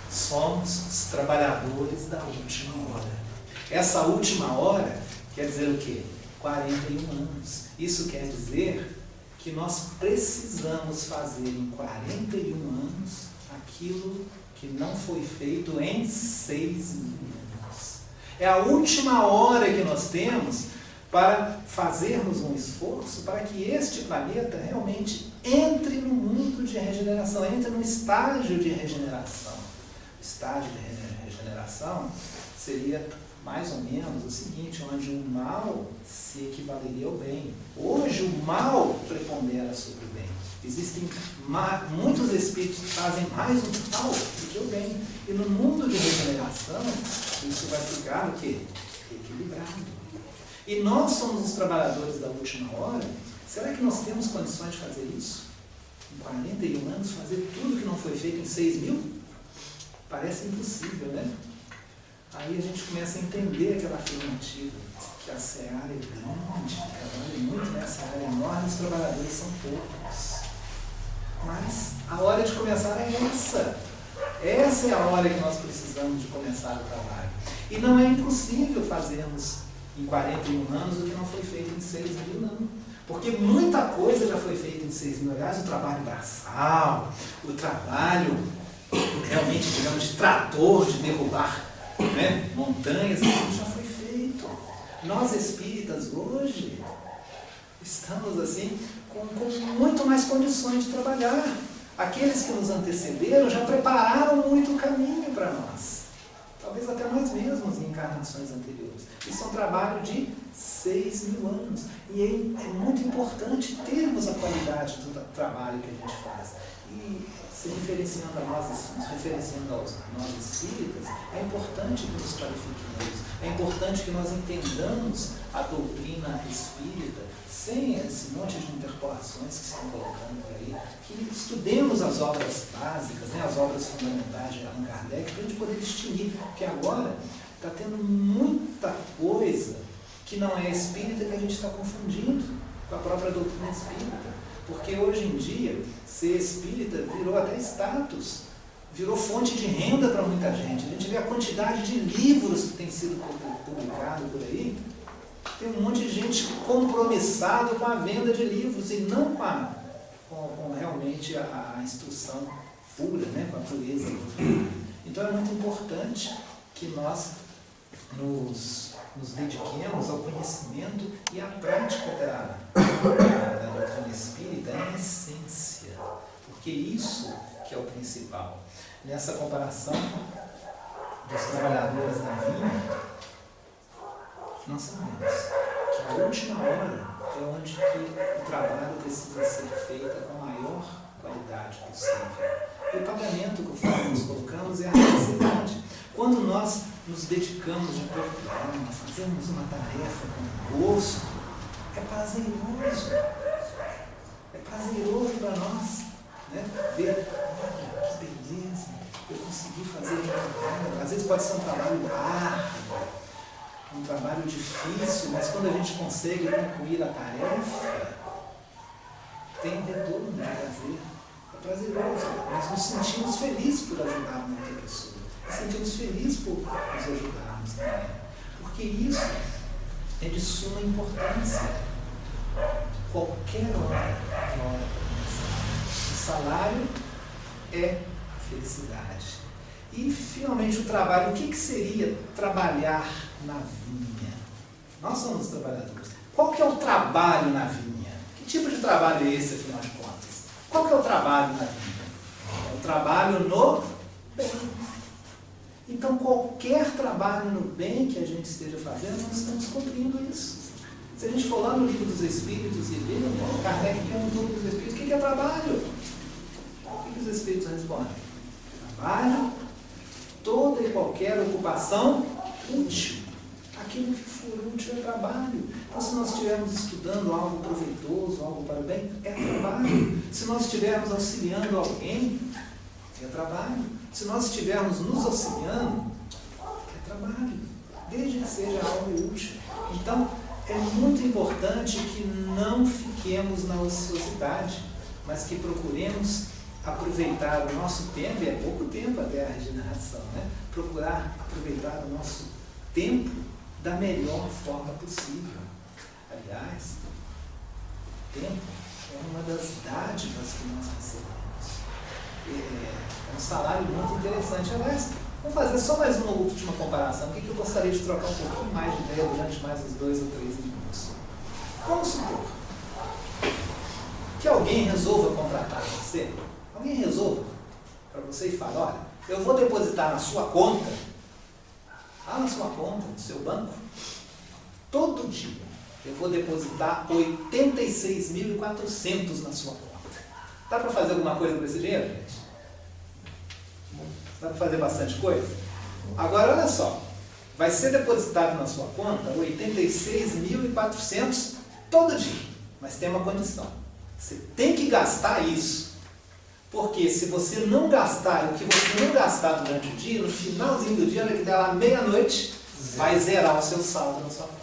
Somos os trabalhadores da última hora. Essa última hora quer dizer o quê? 41 anos. Isso quer dizer que nós precisamos fazer em 41 anos aquilo que não foi feito em 6 mil anos. É a última hora que nós temos para fazermos um esforço para que este planeta realmente entre no mundo de regeneração, entre no estágio de regeneração. O estágio de regeneração seria mais ou menos o seguinte, onde o mal se equivaleria ao bem. Hoje o mal prepondera sobre o bem. Existem muitos espíritos que fazem mais o mal do que o bem. E no mundo de regeneração, isso vai ficar o quê? Equilibrado. E nós somos os trabalhadores da última hora. Será que nós temos condições de fazer isso? Em 41 anos, fazer tudo que não foi feito em 6 mil? Parece impossível, né? Aí a gente começa a entender aquela afirmativa, que a seara é grande, trabalha muito nessa área enorme, os trabalhadores são poucos. Mas a hora de começar é essa. Essa é a hora que nós precisamos de começar o trabalho. E não é impossível fazermos em 41 anos o que não foi feito em 6 mil, não. Porque muita coisa já foi feita em 6 mil. Aliás, o trabalho braçal, o trabalho realmente, digamos, de trator, de derrubar né? Montanhas, isso já foi feito. Nós espíritas hoje estamos assim com muito mais condições de trabalhar. Aqueles que nos antecederam já prepararam muito o caminho para nós. Talvez até nós mesmos em encarnações anteriores. Isso é um trabalho de 6.000 anos. E é muito importante termos a qualidade do trabalho que a gente faz. E se referenciando a nós, nos referenciando a nós espíritas, é importante que nos qualifiquemos, é importante que nós entendamos a doutrina espírita, sem esse monte de interpolações que estão colocando por aí, que estudemos as obras básicas, né, as obras fundamentais de Allan Kardec, para a gente poder distinguir, porque agora está tendo muita coisa que não é espírita que a gente está confundindo com a própria doutrina espírita. Porque hoje em dia, ser espírita virou até status, virou fonte de renda para muita gente. A gente vê a quantidade de livros que tem sido publicado por aí. Tem um monte de gente compromissado com a venda de livros e não com realmente a instrução pura, né? Com a pureza. Então é muito importante que nós nos dediquemos ao conhecimento e à prática da doutrina espírita em essência, porque isso que é o principal. Nessa comparação dos trabalhadores da vinha, nós sabemos que a última hora é onde que o trabalho precisa ser feito com a maior qualidade possível. E o pagamento que nós colocamos é a necessidade. Quando nós nos dedicamos de corpo e alma, fazemos uma tarefa com gosto, é prazeroso. É prazeroso para nós, né? Ver, olha, que beleza, eu consegui fazer um trabalho. Às vezes pode ser um trabalho árduo, um trabalho difícil, mas quando a gente consegue concluir a tarefa, tem um retorno de prazer. É prazeroso. Nós nos sentimos felizes por ajudar uma outra pessoa. Nos sentimos felizes por nos ajudarmos também. Porque isso é de suma importância. Qualquer hora é hora para começar. O salário é felicidade. E, finalmente, o trabalho. O que seria trabalhar na vinha? Nós somos trabalhadores. Qual que é o trabalho na vinha? Que tipo de trabalho é esse, afinal de contas? Qual que é o trabalho na vinha? É o trabalho no bem. Então, qualquer trabalho no bem que a gente esteja fazendo, nós estamos cumprindo isso. Se a gente for lá no Livro dos Espíritos e ler, o Kardec perguntou para os Espíritos, o que é trabalho? O que os Espíritos respondem? Trabalho, toda e qualquer ocupação útil. Aquilo que for útil é trabalho. Então, se nós estivermos estudando algo proveitoso, algo para o bem, é trabalho. Se nós estivermos auxiliando alguém, é trabalho. Se nós estivermos nos auxiliando, é trabalho. Desde que seja algo útil. Então, é muito importante que não fiquemos na ociosidade, mas que procuremos aproveitar o nosso tempo, e é pouco tempo até a regeneração, né? Procurar aproveitar o nosso tempo da melhor forma possível. Aliás, o tempo é uma das dádivas que nós recebemos. É um salário muito interessante. Aliás, vamos fazer só mais uma última comparação, que eu gostaria de trocar um pouquinho mais de ideia durante mais uns 2 ou 3 minutos. Vamos supor que alguém resolva contratar você, alguém resolva para você e fala, olha, eu vou depositar na sua conta, lá na sua conta, no seu banco, todo dia, eu vou depositar 86.400 na sua conta. Dá para fazer alguma coisa com esse dinheiro, gente? Dá para fazer bastante coisa? Agora, olha só. Vai ser depositado na sua conta 86.400 todo dia. Mas tem uma condição. Você tem que gastar isso. Porque se você não gastar o que você não gastar durante o dia, no finalzinho do dia, na hora que der lá meia-noite, vai zerar o seu saldo na sua conta.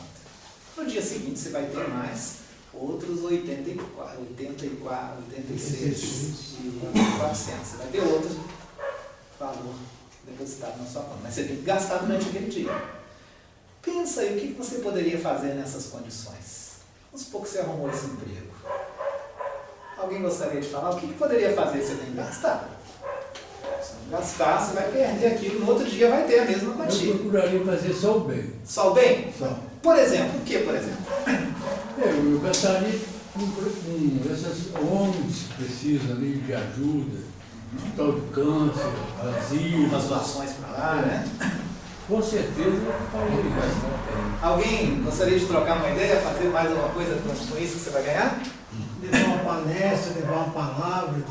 No dia seguinte, você vai ter mais outros 86.400. Você vai ter outro valor depositado na sua conta. Mas você tem que gastar durante aquele dia. Pensa aí, o que você poderia fazer nessas condições? Vamos supor que você arrumou esse emprego. Alguém gostaria de falar? O que poderia fazer se você tem que gastar? Você não Gastar, você vai perder aquilo, no outro dia vai ter a mesma Eu quantia. procuraria fazer só o bem. Só o bem? Só. Por exemplo, o que, por exemplo? Eu gastaria com essas ONGs que precisam ali de ajuda, hospital de câncer, asilo. Umas doações para lá, né? Com certeza eu faria isso. Alguém gostaria de trocar uma ideia, fazer mais alguma coisa com isso que você vai ganhar? Levar uma palestra, levar uma palavra de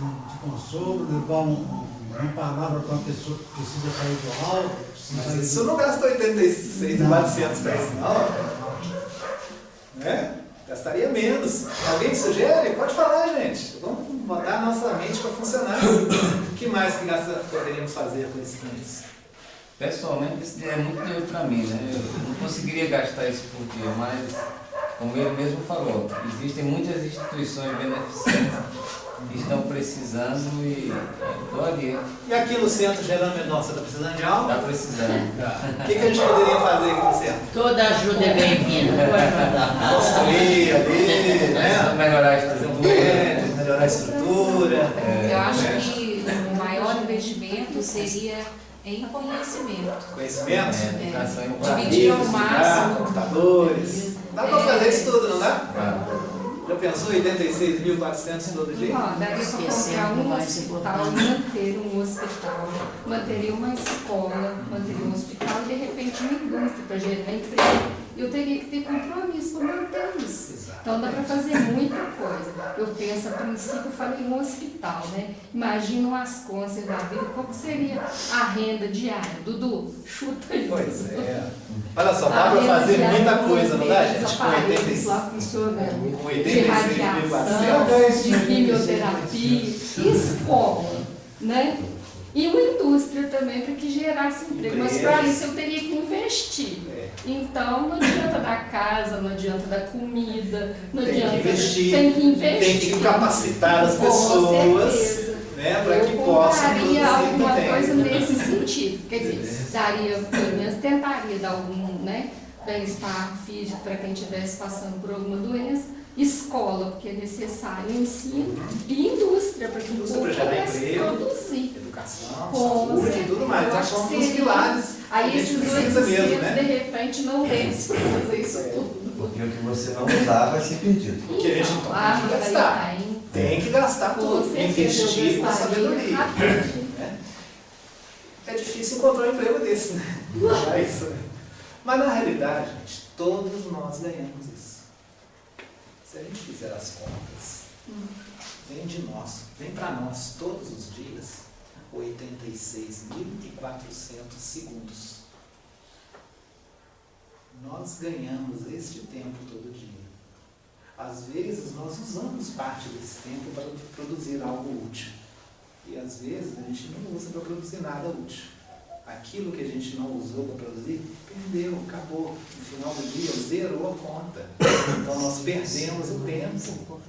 consolo, levar uma palavra para uma pessoa que precisa sair do alto. Mas isso não gasta 86.400 para isso, não. Né? Gastaria menos. Alguém sugere? Pode falar, gente. Vamos botar a nossa mente para funcionar. O que mais que poderíamos fazer com isso? Pessoalmente, esse dinheiro é muito dinheiro para mim, né? Eu não conseguiria gastar isso por dia, mas, como ele mesmo falou, existem muitas instituições beneficentes que estão precisando e doaria. E aqui no centro Gerando Mendonça, está precisando de algo? Está precisando. O que a gente poderia fazer aqui no centro? Toda ajuda é bem-vinda. Pode mandar. Construir ali, né? Melhorar a Fazer um estrutura. prédio, melhorar a estrutura. Eu acho que o maior investimento seria em conhecimento. Conhecimento. Educação e Dividir ao Livros, máximo. computadores. Dá para fazer isso tudo, não dá? Claro. Já pensou 86.400 todo dia? Ó, daria para comprar um hospital, manter um hospital, manteria uma escola, manteria um hospital e de repente uma indústria para gerar emprego. Eu teria que ter compromisso para manter isso. Então dá para fazer muita coisa. Eu penso, a princípio, eu falei um hospital, né? Imagina as contas da vida, qual que seria a renda diária? Dudu, chuta aí. Pois é. Olha só, dá para fazer muita coisa, não dá, gente? Com 86. Lá funcionando. Com De radiação, 86.400. de quimioterapia, escola, né? E uma indústria também para que gerasse emprego. Mas para isso eu teria que investir. Então não adianta da casa, não adianta da comida, não Tem adianta. que investir, Tem que investir. tem que capacitar as Com pessoas, certeza. né, para que possam produzir Eu compraria alguma também. coisa nesse sentido. Quer dizer, daria, pelo menos tentaria dar algum, né, bem-estar físico para quem estivesse passando por alguma doença. Escola, porque é necessário ensino, e indústria, para que o povo Indústria para gerar pudesse emprego, produzir. educação, Com saúde e certeza. tudo mais. Eu Então acho são que os seria- pilares que a Aí gente esses precisa 800, mesmo, de né? repente, não desse para fazer isso tudo. Porque o que você não usar vai ser perdido. Porque a gente então tem que gastar. Tem que gastar tudo, investir com sabedoria. Né? É difícil encontrar um emprego desse, né? É isso, né? Mas na realidade, gente, todos nós ganhamos isso. Se a gente fizer as contas, vem de nós, vem para nós todos os dias 86.400 segundos. Nós ganhamos este tempo todo dia. Às vezes nós usamos parte desse tempo para produzir algo útil. E às vezes a gente não usa para produzir nada útil. Aquilo que a gente não usou para produzir, perdeu, acabou. No final do dia, zerou a conta. Então nós perdemos o tempo.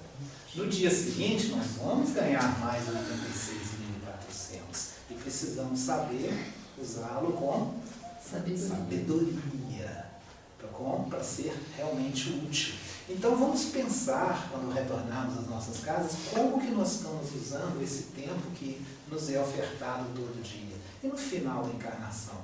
No dia seguinte, nós vamos ganhar mais 86.400. E precisamos saber usá-lo com sabedoria. Para ser realmente útil. Então vamos pensar, quando retornarmos às nossas casas, como que nós estamos usando esse tempo que nos é ofertado todo dia. E no final da encarnação,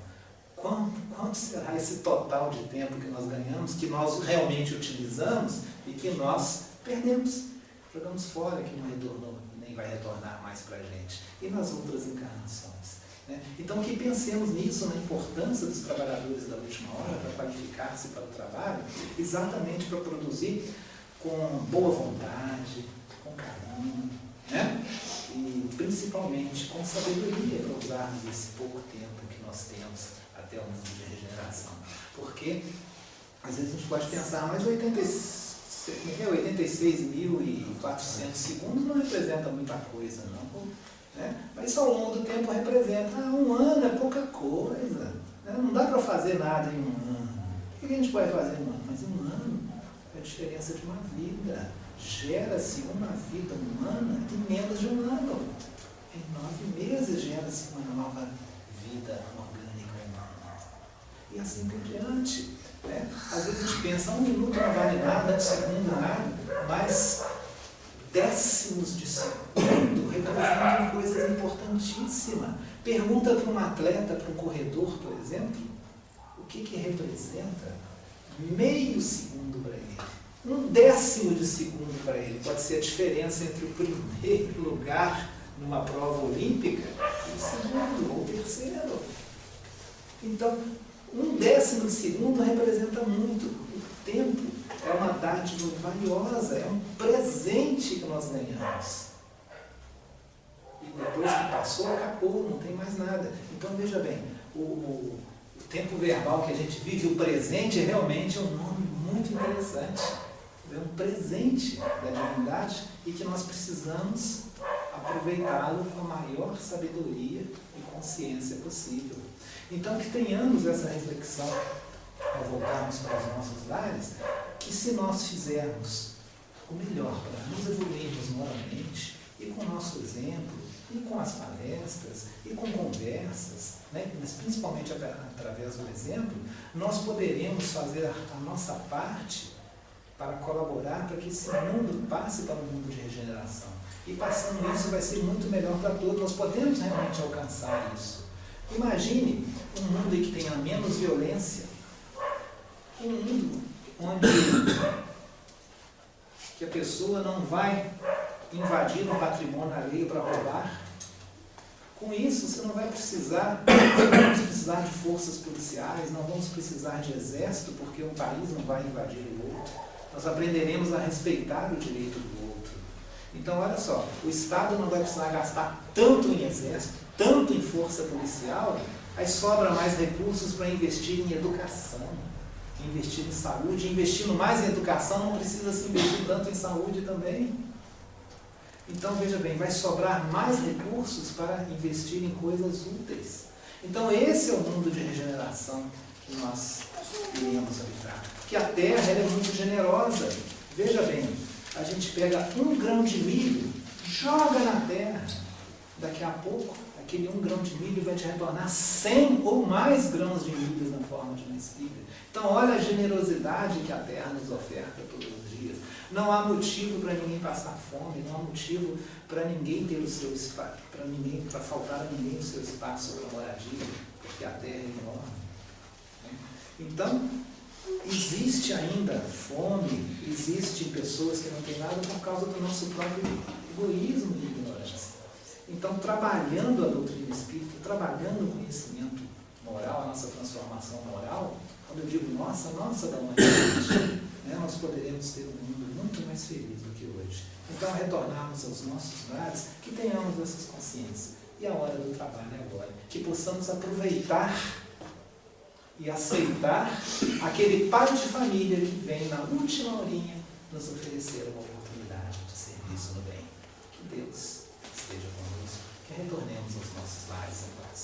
quanto será esse total de tempo que nós ganhamos, que nós realmente utilizamos e que nós perdemos, jogamos fora, que não retornou, nem vai retornar mais para a gente. E nas outras encarnações. Né? Então que pensemos nisso, na importância dos trabalhadores da última hora para qualificar-se para o trabalho, exatamente para produzir com boa vontade, com carinho, né? E principalmente com sabedoria para usarmos esse pouco tempo que nós temos até o mundo de regeneração. Porque às vezes a gente pode pensar, mas 86.400 segundos não representa muita coisa, não. Né? Mas isso ao longo do tempo representa, um ano é pouca coisa. Né? Não dá para fazer nada em um ano. O que a gente pode fazer em um ano? Mas em um ano é a diferença de uma vida. Gera-se uma vida humana em menos de um ano. Em 9 meses gera-se uma nova vida orgânica humana. E assim por diante. Né? Às vezes a gente pensa, 1 minuto não vale nada, 1 segundo nada, mas décimos de segundo representam coisas importantíssimas. importantíssima. Pergunta para um atleta, para um corredor, por exemplo, o que representa meio segundo para ele. 1/10 de segundo para ele pode ser a diferença entre o primeiro lugar numa prova olímpica e o segundo ou o terceiro. Então, 1/10 de segundo representa muito. O tempo é uma dádiva valiosa, é um presente que nós ganhamos. E depois que passou, acabou, não tem mais nada. Então, veja bem, o tempo verbal que a gente vive, o presente, realmente é um nome muito interessante. É um presente da divindade e que nós precisamos aproveitá-lo com a maior sabedoria e consciência possível. Então, que tenhamos essa reflexão ao voltarmos para os nossos lares, que se nós fizermos o melhor para nos evoluirmos moralmente, e com o nosso exemplo, e com as palestras, e com conversas, né, mas principalmente através do exemplo, nós poderemos fazer a nossa parte para colaborar para que esse mundo passe para um mundo de regeneração. E passando isso vai ser muito melhor para todos, nós podemos realmente alcançar isso. Imagine um mundo em que tenha menos violência, um mundo onde que a pessoa não vai invadir o patrimônio alheio para roubar. Com isso, você não vai precisar, não vamos precisar de forças policiais, não vamos precisar de exército, porque um país não vai invadir o outro. Nós aprenderemos a respeitar o direito do outro. Então, olha só, o Estado não vai precisar gastar tanto em exército, tanto em força policial, aí sobra mais recursos para investir em educação, investir em saúde. Investindo mais em educação, não precisa se investir tanto em saúde também. Então, veja bem, vai sobrar mais recursos para investir em coisas úteis. Então, esse é o mundo de regeneração que nós iremos habitar. Porque a Terra ela é muito generosa. Veja bem, a gente pega 1 grão de milho, joga na Terra. Daqui a pouco, aquele 1 grão de milho vai te retornar 100 ou mais grãos de milho na forma de uma espiga. Então, olha a generosidade que a Terra nos oferta todos os dias. Não há motivo para ninguém passar fome, não há motivo para ninguém ter o seu espaço, para faltar a ninguém o seu espaço para moradia, porque a Terra é enorme. Então, existe ainda fome, existem pessoas que não têm nada por causa do nosso próprio egoísmo e ignorância. Então, trabalhando a doutrina espírita, trabalhando o conhecimento moral, a nossa transformação moral, quando eu digo nossa da humanidade, nós poderemos ter um mundo muito mais feliz do que hoje. Então, retornarmos aos nossos lares, que tenhamos essas consciências. E a hora do trabalho é agora. Que possamos aproveitar e aceitar aquele pai de família que vem na última horinha nos oferecer uma oportunidade de serviço no bem. Que Deus esteja conosco, que retornemos aos nossos lares em paz.